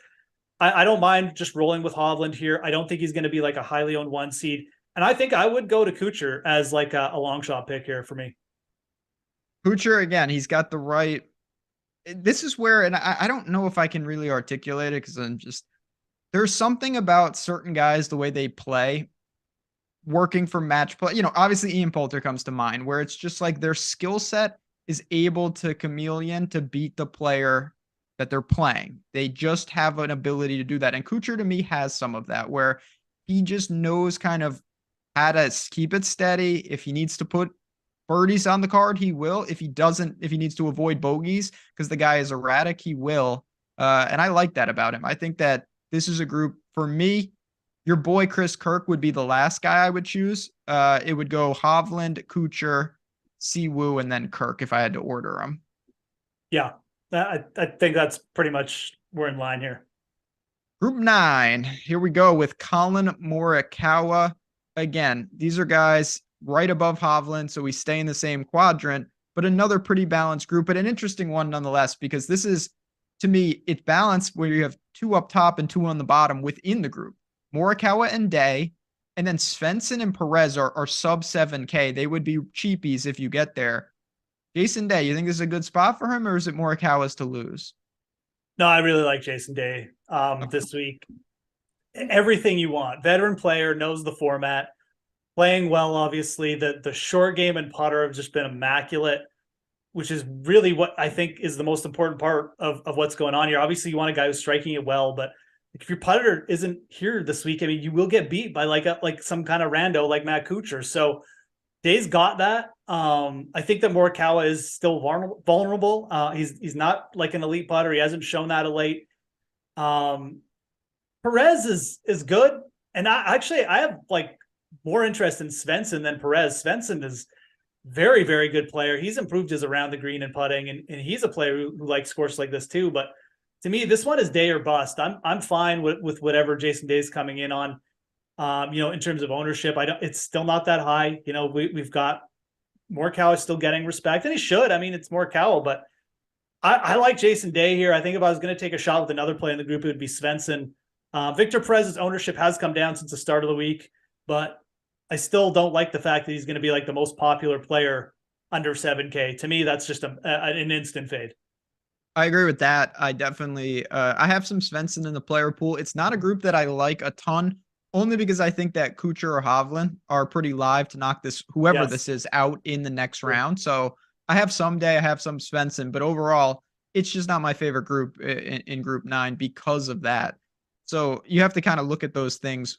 I don't mind just rolling with Hovland here. I don't think he's going to be like a highly owned 1 seed. And I think I would go to Kuchar as like a long shot pick here for me. Kuchar, again, he's got the right. This is where, and I don't know if I can really articulate it because there's something about certain guys, the way they play, working for match play. Obviously Ian Poulter comes to mind where it's just like their skill set is able to chameleon to beat the player that they're playing. They just have an ability to do that. And Kuchar to me has some of that where he just knows kind of how to keep it steady. If he needs to put birdies on the card, he will. If he needs to avoid bogeys because the guy is erratic, he will. And I like that about him. I think that this is a group for me. Your boy Chris Kirk would be the last guy I would choose. It would go Hovland, Kuchar, Siwoo, and then Kirk if I had to order them. Yeah. I think that's pretty much we're in line here. Group 9. Here we go with Colin Morikawa. Again, these are guys right above Hovland, so we stay in the same quadrant, but another pretty balanced group, but an interesting one nonetheless, because this is, to me, it's balanced where you have 2 up top and 2 on the bottom within the group. Morikawa and Day, and then Svensson and Perez are sub 7K. They would be cheapies if you get there. Jason Day, you think this is a good spot for him, or is it Morikawa's to lose? No, I really like Jason Day this week. Everything you want. Veteran player, knows the format, playing well, obviously. The short game and putter have just been immaculate, which is really what I think is the most important part of what's going on here. Obviously, you want a guy who's striking it well, but if your putter isn't here this week, I mean, you will get beat by like some kind of rando like Matt Kuchar. So Day's got that. I think that Morikawa is still vulnerable. He's not like an elite putter. He hasn't shown that of late. Perez is good. And I have like more interest in Svensson than Perez. Svensson is very, very good player. He's improved his around the green and putting, and he's a player who likes course like this too. But to me, this one is Day or bust. I'm fine with whatever Jason Day's coming in on. In terms of ownership, it's still not that high. We've got Morikawa still getting respect, and he should. I mean, it's Morikawa, but I like Jason Day here. I think if I was going to take a shot with another player in the group, it would be Svensson. Victor Perez's ownership has come down since the start of the week, but I still don't like the fact that he's going to be like the most popular player under 7K. To me, that's just an instant fade. I agree with that. I definitely, I have some Svensson in the player pool. It's not a group that I like a ton, only because I think that Kuchar or Hovland are pretty live to knock whoever this is out in the next round. So I have some Day, I have some Svensson, but overall, it's just not my favorite group in group 9 because of that. So you have to kind of look at those things,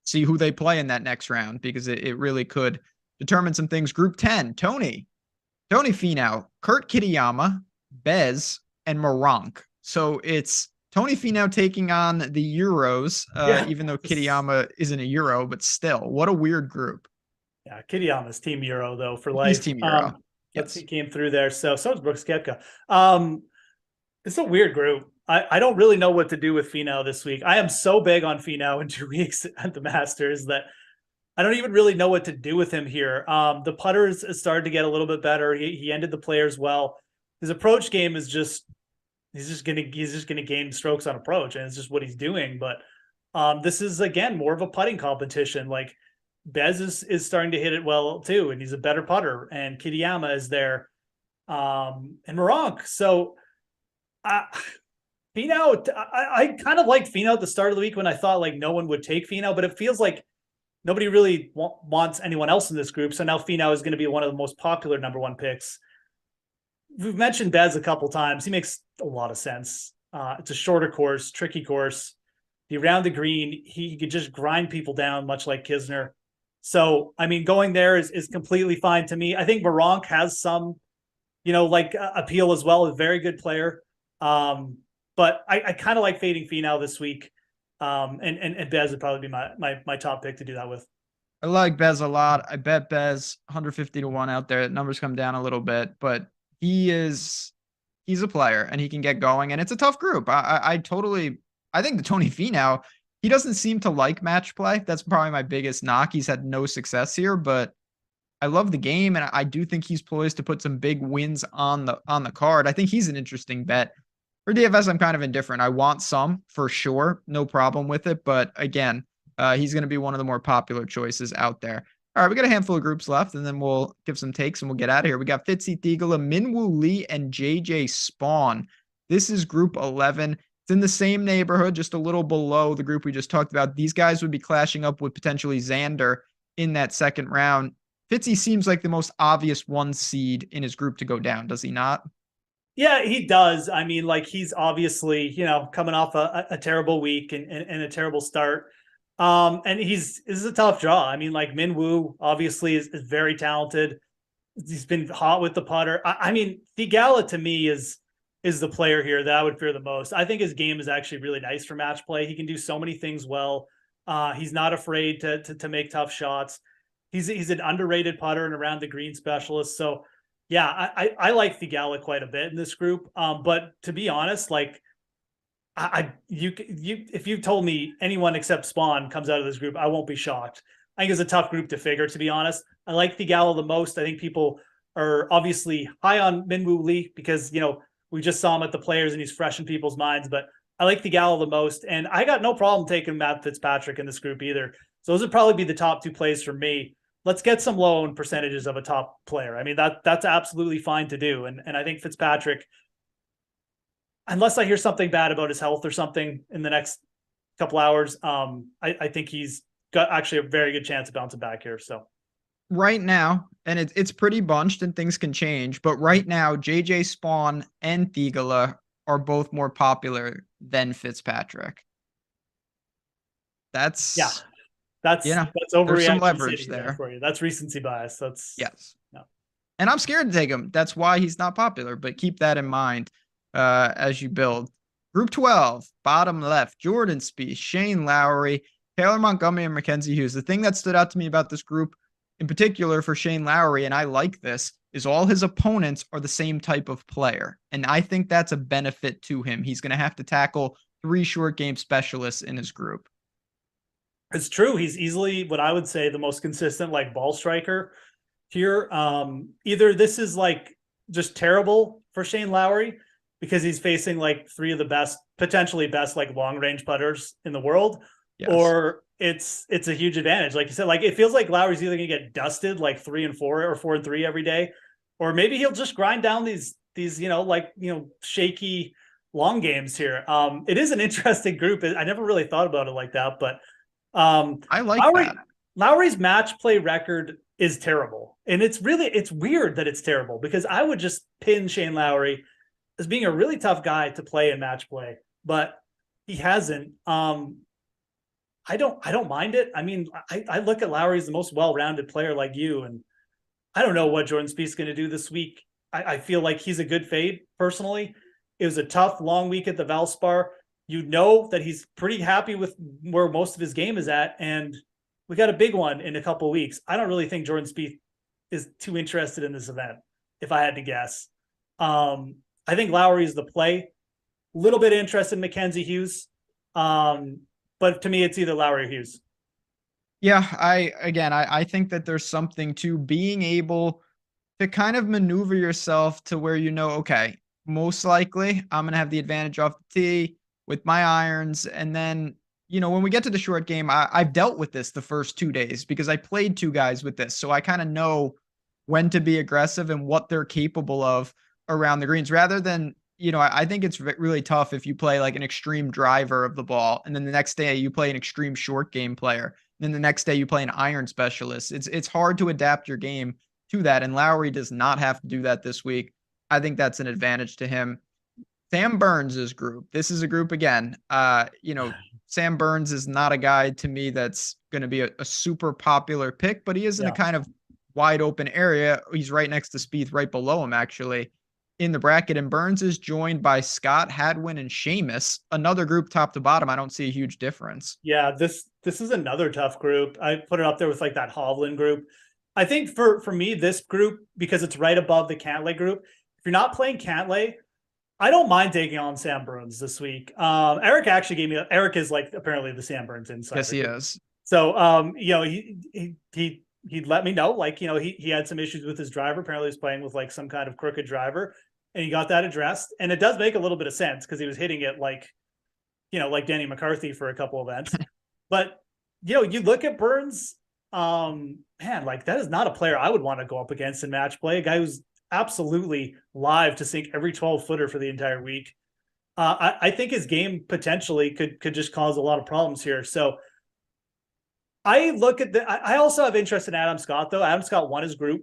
see who they play in that next round, because it really could determine some things. Group 10, Tony Finau, Kurt Kitayama, Bez, and Moronk. So it's Tony Finau taking on the Euros, Yeah. even though Kitayama isn't a Euro, but still, what a weird group. Yeah, Kitayama's Team Euro though for life. He's Team Euro. Let's Yes. see, came through there. So is Brooks Koepka. It's a weird group. I don't really know what to do with Finau this week. I am so big on Finau in 2 weeks at the Masters that I don't even really know what to do with him here. The putters started to get a little bit better. He ended the Players well. His approach game is just he's just gonna gain strokes on approach, and it's just what he's doing. But this is again more of a putting competition. Like Bez is starting to hit it well too, and he's a better putter. And Kitayama is there, and Moronk. So Finau, I kind of liked Finau at the start of the week when I thought like no one would take Finau, but it feels like nobody really wants anyone else in this group. So now Finau is going to be one of the most popular number 1 picks. We've mentioned Bez a couple times. He makes a lot of sense. It's a shorter course, tricky course. Around the green, he could just grind people down, much like Kisner. So, I mean, going there is completely fine to me. I think Moronk has some, appeal as well. A very good player. But I kind of like fading Finau this week. And Bez would probably be my top pick to do that with. I like Bez a lot. I bet Bez 150 to 1 out there. Numbers come down a little bit, but he's a player and he can get going, and it's a tough group. I think the Tony Finau, he doesn't seem to like match play. That's probably my biggest knock. He's had no success here, but I love the game, and I do think he's poised to put some big wins on the card. I think he's an interesting bet. For DFS, I'm kind of indifferent. I want some for sure, no problem with it, but again, he's going to be one of the more popular choices out there. All right, we got a handful of groups left, and then we'll give some takes and we'll get out of here. We got Fitzy Thigala, Minwoo Lee, and JJ Spawn. This is group 11. It's in the same neighborhood, just a little below the group we just talked about. These guys would be clashing up with potentially Xander in that second round. Fitzy seems like the most obvious 1 seed in his group to go down, does he not? Yeah, he does. I mean, like he's obviously, coming off a terrible week and a terrible start. And this is a tough draw. I mean, like Minwoo obviously is very talented. He's been hot with the putter. I mean, Thigala to me is the player here that I would fear the most. I think his game is actually really nice for match play. He can do so many things well. He's not afraid to make tough shots. He's an underrated putter and around the green specialist. So yeah, I like Thigala quite a bit in this group. But to be honest, like if you told me anyone except Spawn comes out of this group, I won't be shocked. I think it's a tough group to figure, to be honest. I like Thigala the most. I think people are obviously high on Minwoo Lee because, we just saw him at the Players and he's fresh in people's minds, but I like Thigala the most. And I got no problem taking Matt Fitzpatrick in this group either. So those would probably be the top 2 plays for me. Let's get some low owned percentages of a top player. I mean, that's absolutely fine to do. And I think Fitzpatrick, unless I hear something bad about his health or something in the next couple hours, I think he's got actually a very good chance of bouncing back here. So right now, and it's pretty bunched and things can change, but right now, JJ Spawn and Thigala are both more popular than Fitzpatrick. That's overreaction. There's some leverage there for you. That's recency bias. That's yes. No. And I'm scared to take him. That's why he's not popular, but keep that in mind as you build. Group 12, bottom left, Jordan Spieth, Shane Lowry, Taylor Montgomery, and Mackenzie Hughes. The thing that stood out to me about this group, in particular for Shane Lowry, and I like this, is all his opponents are the same type of player. And I think that's a benefit to him. He's going to have to tackle 3 short game specialists in his group. It's true. He's easily what I would say the most consistent like ball striker here. Either this is like just terrible for Shane Lowry because he's facing like 3 of the best, potentially best like long range putters in the world, yes, or it's a huge advantage. Like you said, like it feels like Lowry's either going to get dusted like 3 and 4 or 4 and 3 every day, or maybe he'll just grind down these shaky long games here. It is an interesting group. I never really thought about it like that, but I like that. Lowry's match play record is terrible. And it's weird that it's terrible because I would just pin Shane Lowry as being a really tough guy to play in match play, but he hasn't. I don't mind it. I mean, I look at Lowry as the most well-rounded player like you, and I don't know what Jordan Spieth's going to do this week. I feel like he's a good fade personally. It was a tough, long week at the Valspar. You know that he's pretty happy with where most of his game is at, and we got a big one in a couple of weeks. I don't really think Jordan Spieth is too interested in this event, if I had to guess. I think Lowry is the play. A little bit interested in Mackenzie Hughes. But to me, it's either Lowry or Hughes. Yeah, I think that there's something to being able to kind of maneuver yourself to where okay, most likely I'm going to have the advantage off the tee with my irons. And then, when we get to the short game, I've dealt with this the first 2 days because I played 2 guys with this. So I kind of know when to be aggressive and what they're capable of around the greens rather than, I think it's really tough if you play like an extreme driver of the ball. And then the next day you play an extreme short game player. And then the next day you play an iron specialist. It's hard to adapt your game to that. And Lowry does not have to do that this week. I think that's an advantage to him. Sam Burns' group. This is a group again. Sam Burns is not a guy to me that's going to be a super popular pick, but he is in a kind of wide open area. He's right next to Spieth, right below him, actually, in the bracket. And Burns is joined by Scott, Hadwin, and Seamus. Another group top to bottom. I don't see a huge difference. Yeah, this is another tough group. I put it up there with like that Hovland group. I think for me, this group, because it's right above the Cantlay group, if you're not playing Cantlay, I don't mind taking on Sam Burns this week. Eric actually gave me. Eric is like apparently the Sam Burns insider. Yes, he is. So, he'd let me know, like, he had some issues with his driver. Apparently, he was playing with like some kind of crooked driver, and he got that addressed. And it does make a little bit of sense because he was hitting it like Danny McCarthy for a couple events. But you look at Burns, man, like that is not a player I would want to go up against in match play. A guy who's absolutely live to sink every 12-footer for the entire week. I think his game potentially could just cause a lot of problems here. So I look at I also have interest in Adam Scott, though. Adam Scott won his group.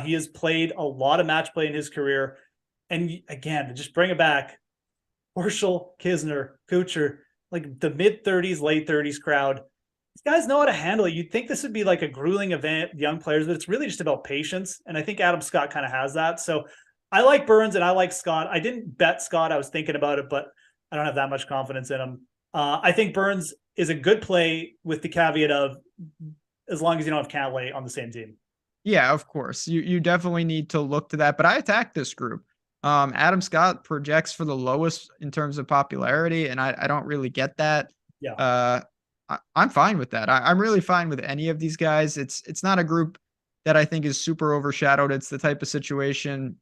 He has played a lot of match play in his career. And again, to just bring it back, Horschel, Kisner, Kuchar, like the mid-30s, late 30s crowd. These guys know how to handle it. You'd think this would be like a grueling event, young players, but it's really just about patience. And I think Adam Scott kind of has that. So I like Burns and I like Scott. I didn't bet Scott. I was thinking about it, but I don't have that much confidence in him. I think Burns is a good play with the caveat of as long as you don't have Cantlay on the same team. Yeah, of course. You definitely need to look to that. But I attacked this group. Adam Scott projects for the lowest in terms of popularity, and I don't really get that. Yeah. I'm fine with that. I'm really fine with any of these guys. It's not a group that I think is super overshadowed. It's the type of situation.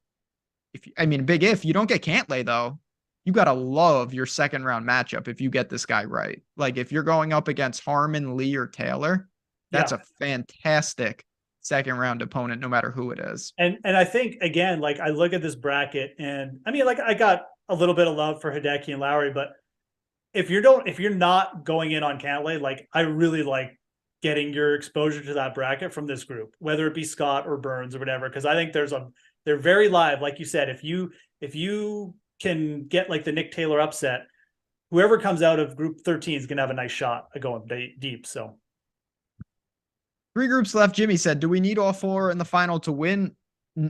Big if you don't get Cantlay though, you gotta love your second round matchup if you get this guy right. Like if you're going up against Harman, Lee, or Taylor, that's a fantastic second round opponent, no matter who it is. And I think again, like I look at this bracket, and I got a little bit of love for Hideki and Lowry, but if you're not going in on Cantlay, like I really like getting your exposure to that bracket from this group, whether it be Scott or Burns or whatever, because I think they're very live. Like you said, if you can get like the Nick Taylor upset, whoever comes out of group 13 is gonna have a nice shot at going deep. So 3 groups left. Jimmy said, do we need all 4 in the final to win?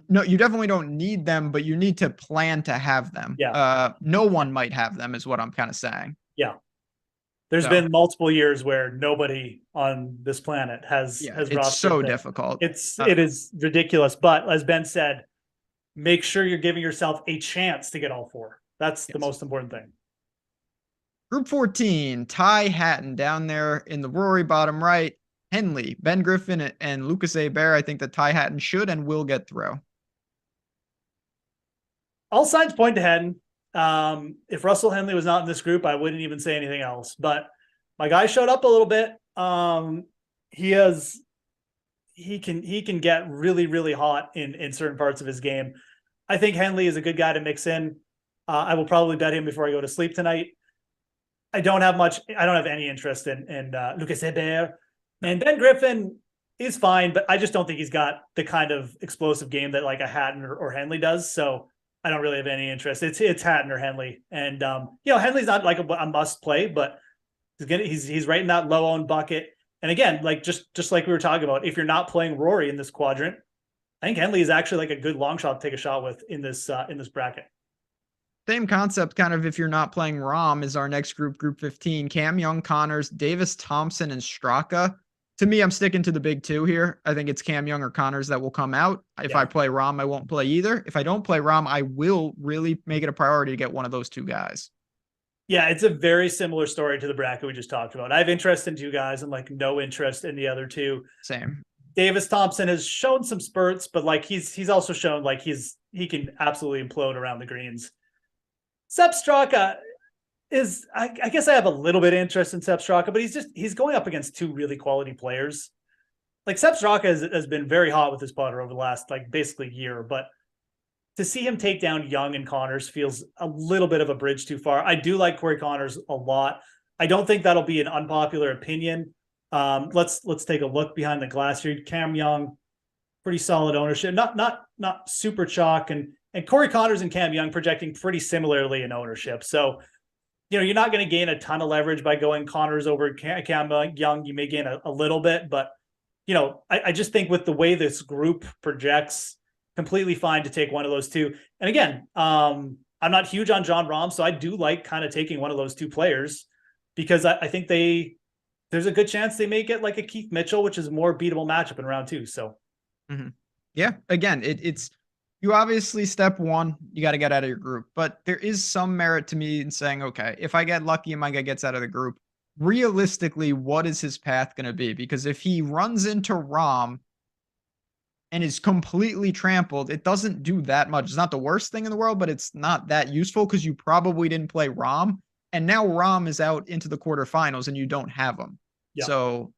No, you definitely don't need them, but you need to plan to have them. Yeah. No one might have them is what I'm kind of saying. Yeah. There's been multiple years where nobody on this planet has it's so difficult. It is ridiculous. But as Ben said, make sure you're giving yourself a chance to get all 4. That's the most important thing. Group 14, Ty Hatton down there in the Rory bottom right. Henley, Ben Griffin, and Lucas Hebert. I think that Ty Hatton should and will get through. All signs point to Hatton. If Russell Henley was not in this group, I wouldn't even say anything else. But my guy showed up a little bit. He can get really, really hot in certain parts of his game. I think Henley is a good guy to mix in. I will probably bet him before I go to sleep tonight. I don't have any interest in Lucas Hebert. And Ben Griffin is fine, but I just don't think he's got the kind of explosive game that like a Hatton or Henley does. So I don't really have any interest. It's Hatton or Henley, and Henley's not like a must play, but he's right in that low owned bucket. And again, like just like we were talking about, if you're not playing Rory in this quadrant, I think Henley is actually like a good long shot to take a shot with in this bracket. Same concept, kind of, if you're not playing Rom, is our next group, group 15. Cam Young, Connors, Davis, Thompson, and Straka. To me, I'm sticking to the big two here. I think it's Cam Young or Connors that will come out. If I play Rom, I won't play either. If I don't play Rom, I will really make it a priority to get one of those two guys. Yeah, it's a very similar story to the bracket we just talked about. I have interest in two guys and like no interest in the other two. Same. Davis Thompson has shown some spurts, but like he's also shown like he can absolutely implode around the greens. Sepp Straka is, I guess I have a little bit of interest in Sepp Straka, but he's going up against two really quality players. Like Sepp Straka has been very hot with his putter over the last like basically year, but to see him take down Young and Connors feels a little bit of a bridge too far. I do like Corey Connors a lot. I don't think that'll be an unpopular opinion. Let's take a look behind the glass here. Cam Young, pretty solid ownership, not super chalk, and Corey Connors and Cam Young projecting pretty similarly in ownership. So, you're not going to gain a ton of leverage by going Connors over Cam Young. You may gain a little bit, but I just think with the way this group projects, completely fine to take one of those two. And again, I'm not huge on Jon Rahm, so I do like kind of taking one of those two players because I think there's a good chance they may get like a Keith Mitchell, which is a more beatable matchup in round two. So, yeah, again, it's you obviously step one, you got to get out of your group, but there is some merit to me in saying, okay, if I get lucky and my guy gets out of the group, realistically, what is his path going to be? Because if he runs into Rahm and is completely trampled, it doesn't do that much. It's not the worst thing in the world, but it's not that useful because you probably didn't play Rahm. And now Rahm is out into the quarterfinals and you don't have him. Yeah. So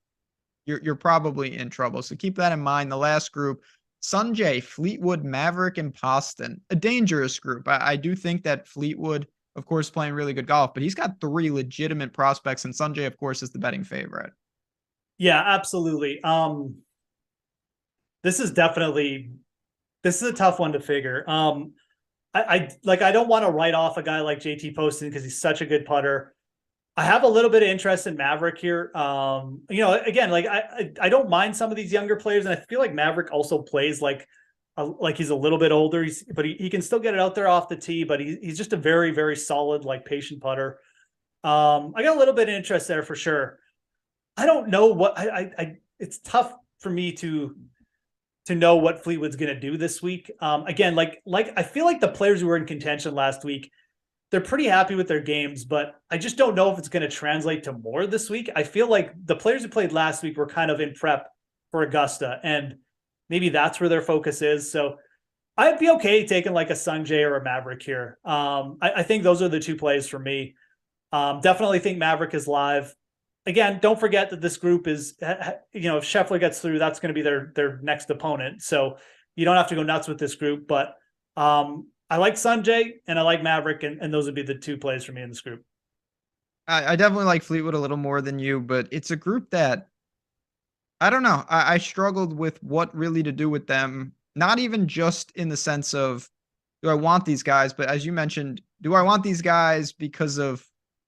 you're probably in trouble. So keep that in mind. The last group, Sungjae, Fleetwood, Maverick, and Poston, a dangerous group. I do think that Fleetwood, of course, playing really good golf, but he's got three legitimate prospects, and Sungjae, of course, is the betting favorite. Yeah, absolutely. This is a tough one to figure. I don't want to write off a guy like JT Poston because he's such a good putter. I have a little bit of interest in Maverick here. Again, like I don't mind some of these younger players, and I feel like Maverick also plays like he's a little bit older. But he can still get it out there off the tee. But he's just a very, very solid, like patient putter. I got a little bit of interest there for sure. I don't know what it's tough for me to know what Fleetwood's going to do this week. Again, like I feel like the players who were in contention last week, they're pretty happy with their games, but I just don't know if it's going to translate to more this week. I feel like the players who played last week were kind of in prep for Augusta, and maybe that's where their focus is. So I'd be okay taking like a Sungjae or a Maverick here. I think those are the two plays for me. Definitely think Maverick is live. Again, don't forget that this group is, if Scheffler gets through, that's going to be their next opponent. So you don't have to go nuts with this group, but I like Sungjae and I like Maverick, and those would be the two plays for me in this group. I definitely like Fleetwood a little more than you, but it's a group that, I don't know. I struggled with what really to do with them. Not even just in the sense of, do I want these guys? But as you mentioned, do I want these guys because of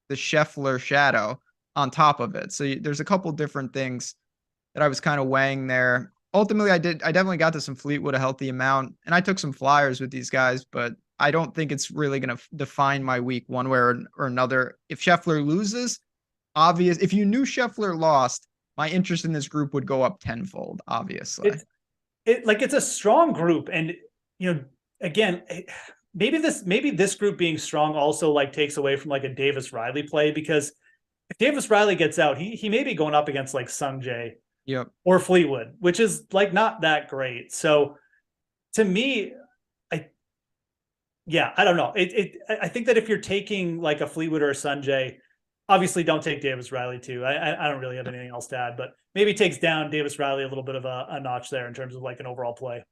the Scheffler shadow on top of it? So there's a couple different things that I was kind of weighing there. Ultimately, I definitely got to some Fleetwood a healthy amount, and I took some flyers with these guys, but I don't think it's really going to define my week one way or another. If Scheffler loses, if you knew Scheffler lost, my interest in this group would go up tenfold, obviously. It's a strong group, and again, maybe this group being strong also like takes away from like a Davis Riley play, because if Davis Riley gets out, he may be going up against like Sungjae. Yep. Or Fleetwood, which is like not that great. So to me, I don't know. I think that if you're taking like a Fleetwood or a Sungjae, obviously don't take Davis Riley too. I don't really have anything else to add, but maybe takes down Davis Riley a little bit of a notch there in terms of like an overall play.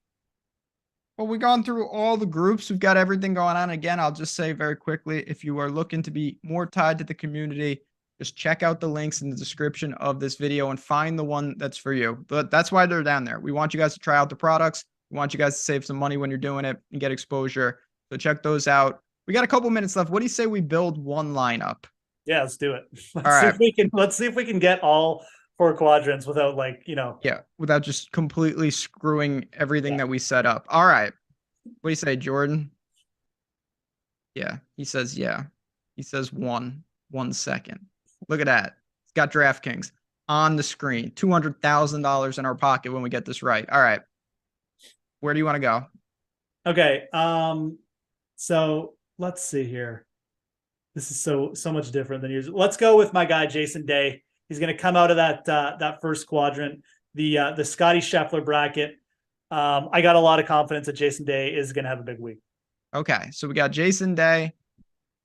Well, we've gone through all the groups. We've got everything going on. Again, I'll just say very quickly, if you are looking to be more tied to the community, just check out the links in the description of this video and find the one that's for you. But that's why they're down there. We want you guys to try out the products. We want you guys to save some money when you're doing it and get exposure. So check those out. We got a couple minutes left. What do you say we build one lineup? Yeah, let's do it. Let's see if we can get all 4 quadrants without Yeah, without just completely screwing everything that we set up. All right. What do you say, Jordan? Yeah, he says yeah. He says 1 second. Look at that. It's got DraftKings on the screen. $200,000 in our pocket when we get this right. All right. Where do you want to go? Okay. So let's see here. This is so much different than usual. Let's go with my guy Jason Day. He's going to come out of that first quadrant, the Scotty Scheffler bracket. I got a lot of confidence that Jason Day is going to have a big week. Okay, so we got Jason Day,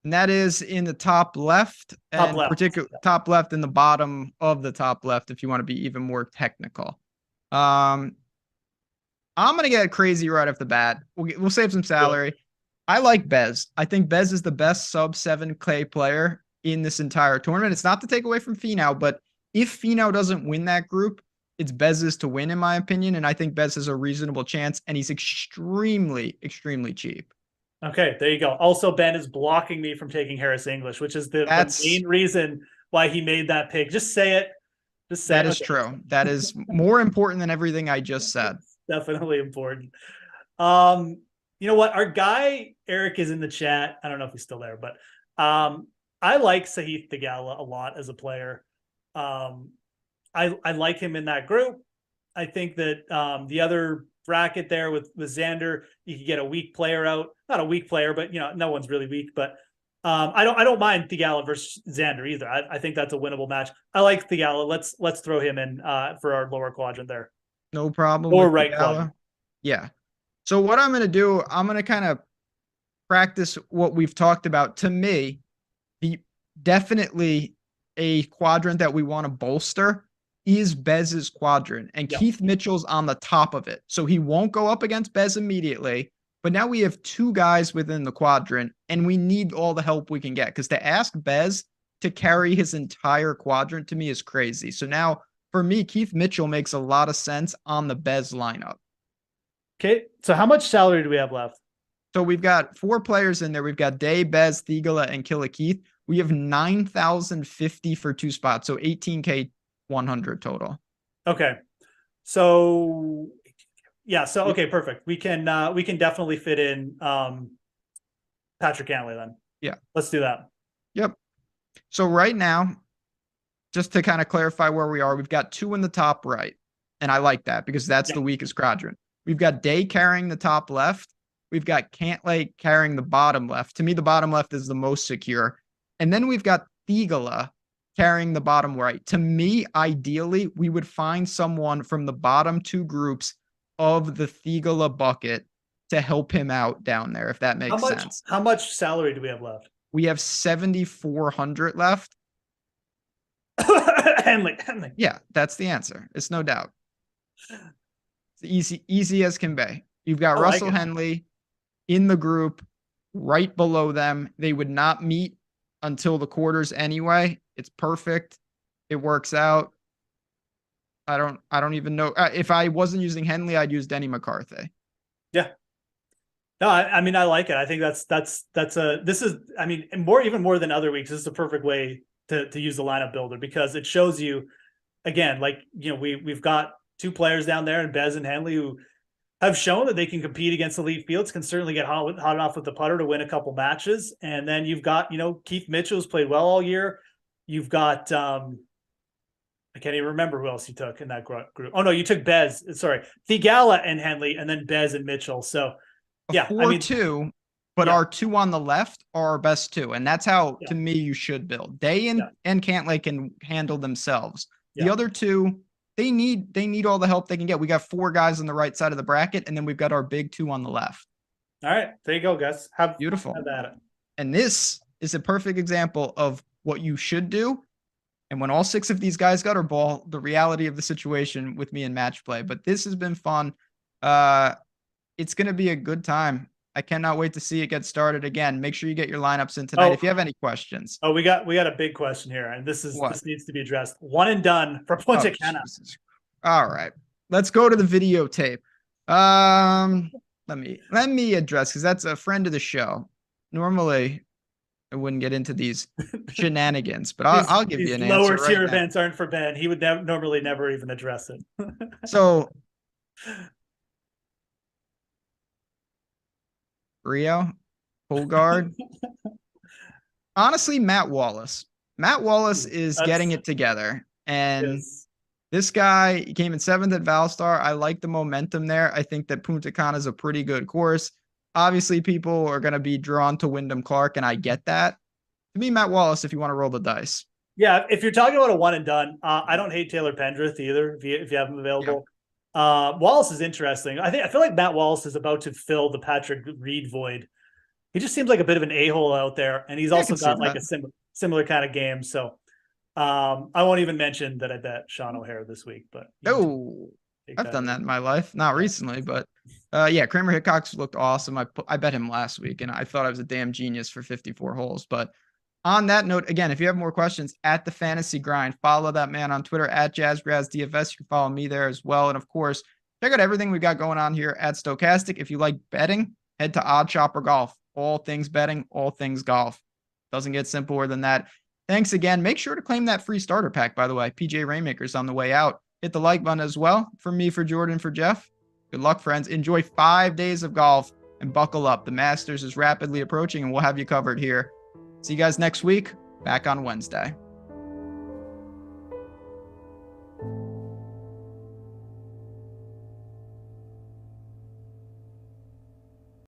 and that is in the top left, and top left in the bottom of the top left, if you want to be even more technical. I'm gonna get crazy right off the bat. We'll save some salary. Cool. I like Bez. I think Bez is the best sub 7K player in this entire tournament. It's not to take away from Finau, but if Finau doesn't win that group, it's Bez's to win, in my opinion. And I think Bez has a reasonable chance, and he's extremely, extremely cheap. Okay, there you go. Also, Ben is blocking me from taking Harris English, which is the main reason why he made that pick. Just say it. Just say it. That is true. That is more important than everything I just said. Definitely important. You know what? Our guy Eric is in the chat. I don't know if he's still there, but I like Sahith Theegala a lot as a player. I like him in that group. I think that the other bracket there with Xander, you could get a weak player out. Not a weak player, but no one's really weak. But I don't mind Theegala versus Xander either. I think that's a winnable match. I like Theegala. Let's throw him in for our lower quadrant there. No problem. Or right quadrant. Yeah. So what I'm going to do, I'm going to kind of practice what we've talked about. To me, definitely a quadrant that we want to bolster is Bez's quadrant. And Keith Mitchell's on the top of it. So he won't go up against Bez immediately. But now we have 2 guys within the quadrant, and we need all the help we can get. Because to ask Bez to carry his entire quadrant to me is crazy. So now, for me, Keith Mitchell makes a lot of sense on the Bez lineup. Okay, so how much salary do we have left? So we've got 4 players in there. We've got Day, Bez, Theegala, and Killer Keith. We have 9,050 for 2 spots, so 18K 100 total. Okay, so yeah, so okay, perfect. We can definitely fit in Patrick Cantlay then. Yeah, let's do that. Yep. So right now, just to kind of clarify where we are, we've got 2 in the top right, and I like that because that's the weakest quadrant. We've got Day carrying the top left. We've got Cantlay carrying the bottom left. To me, the bottom left is the most secure. And then we've got Theegala carrying the bottom right. To me, ideally, we would find someone from the bottom 2 groups of the Theegala bucket to help him out down there, if that makes sense. How much salary do we have left? We have 7,400 left. Henley. Yeah, that's the answer. It's no doubt. It's easy as can be. You've got Russell Henley in the group right below them. They would not meet until the quarters anyway. It's perfect. It works out. I don't even know. If I wasn't using Henley, I'd use Denny McCarthy. Yeah. No, I mean, I like it. I think this is, I mean, even more than other weeks, this is a perfect way to use the lineup builder because it shows you, again, we've got 2 players down there and Bez and Henley who have shown that they can compete against elite fields, can certainly get hot enough with the putter to win a couple matches. And then you've got, Keith Mitchell's played well all year. You've got, I can't even remember who else you took in that group. Oh no, you took Bez, sorry, Theegala and Henley, and then Bez and Mitchell. So yeah, 4-2, but our 2 on the left are our best 2. And that's how, to me, you should build. Day and Cantlay can handle themselves. The other 2, they need all the help they can get. We got 4 guys on the right side of the bracket, and then we've got our big 2 on the left. All right, there you go, guys. Beautiful. Have at it. And this is a perfect example of what you should do. And when all 6 of these guys got our ball, the reality of the situation with me in match play. But this has been fun. It's going to be a good time. I cannot wait to see it get started again. Make sure you get your lineups in tonight if you have any questions. Oh, we got a big question here, and this needs to be addressed. One and done for Punta Cana. All right. Let's go to the videotape. let me address, because that's a friend of the show. Normally, I wouldn't get into these shenanigans, but I'll give you an answer lower tier right now. events aren't for Ben. He would normally never even address it. So Rio, Holgard. Honestly, Matt Wallace. Matt Wallace is getting it together. And this guy came in 7th at Valstar. I like the momentum there. I think that Punta Cana is a pretty good course. Obviously, people are going to be drawn to Wyndham Clark, and I get that. To me, Matt Wallace, if you want to roll the dice. Yeah, if you're talking about a one and done, I don't hate Taylor Pendrith either. If you have him available, Wallace is interesting. I feel like Matt Wallace is about to fill the Patrick Reed void. He just seems like a bit of an a-hole out there, and he's also got like a similar kind of game. So I won't even mention that I bet Sean O'Hare this week. But I've done that in my life, not recently, but yeah, Kramer Hickox looked awesome. I bet him last week, and I thought I was a damn genius for 54 holes. But on that note, again, if you have more questions, at the Fantasy Grind, follow that man on Twitter at JazzGrazDFS. You can follow me there as well. And of course, check out everything we got going on here at Stokastic. If you like betting, head to Odd Shopper Golf. All things betting, all things golf. Doesn't get simpler than that. Thanks again. Make sure to claim that free starter pack, by the way. PGA Rainmakers on the way out. Hit the like button as well. For me, for Jordan, for Jeff. Good luck, friends. Enjoy 5 days of golf and buckle up. The Masters is rapidly approaching, and we'll have you covered here. See you guys next week. Back on Wednesday.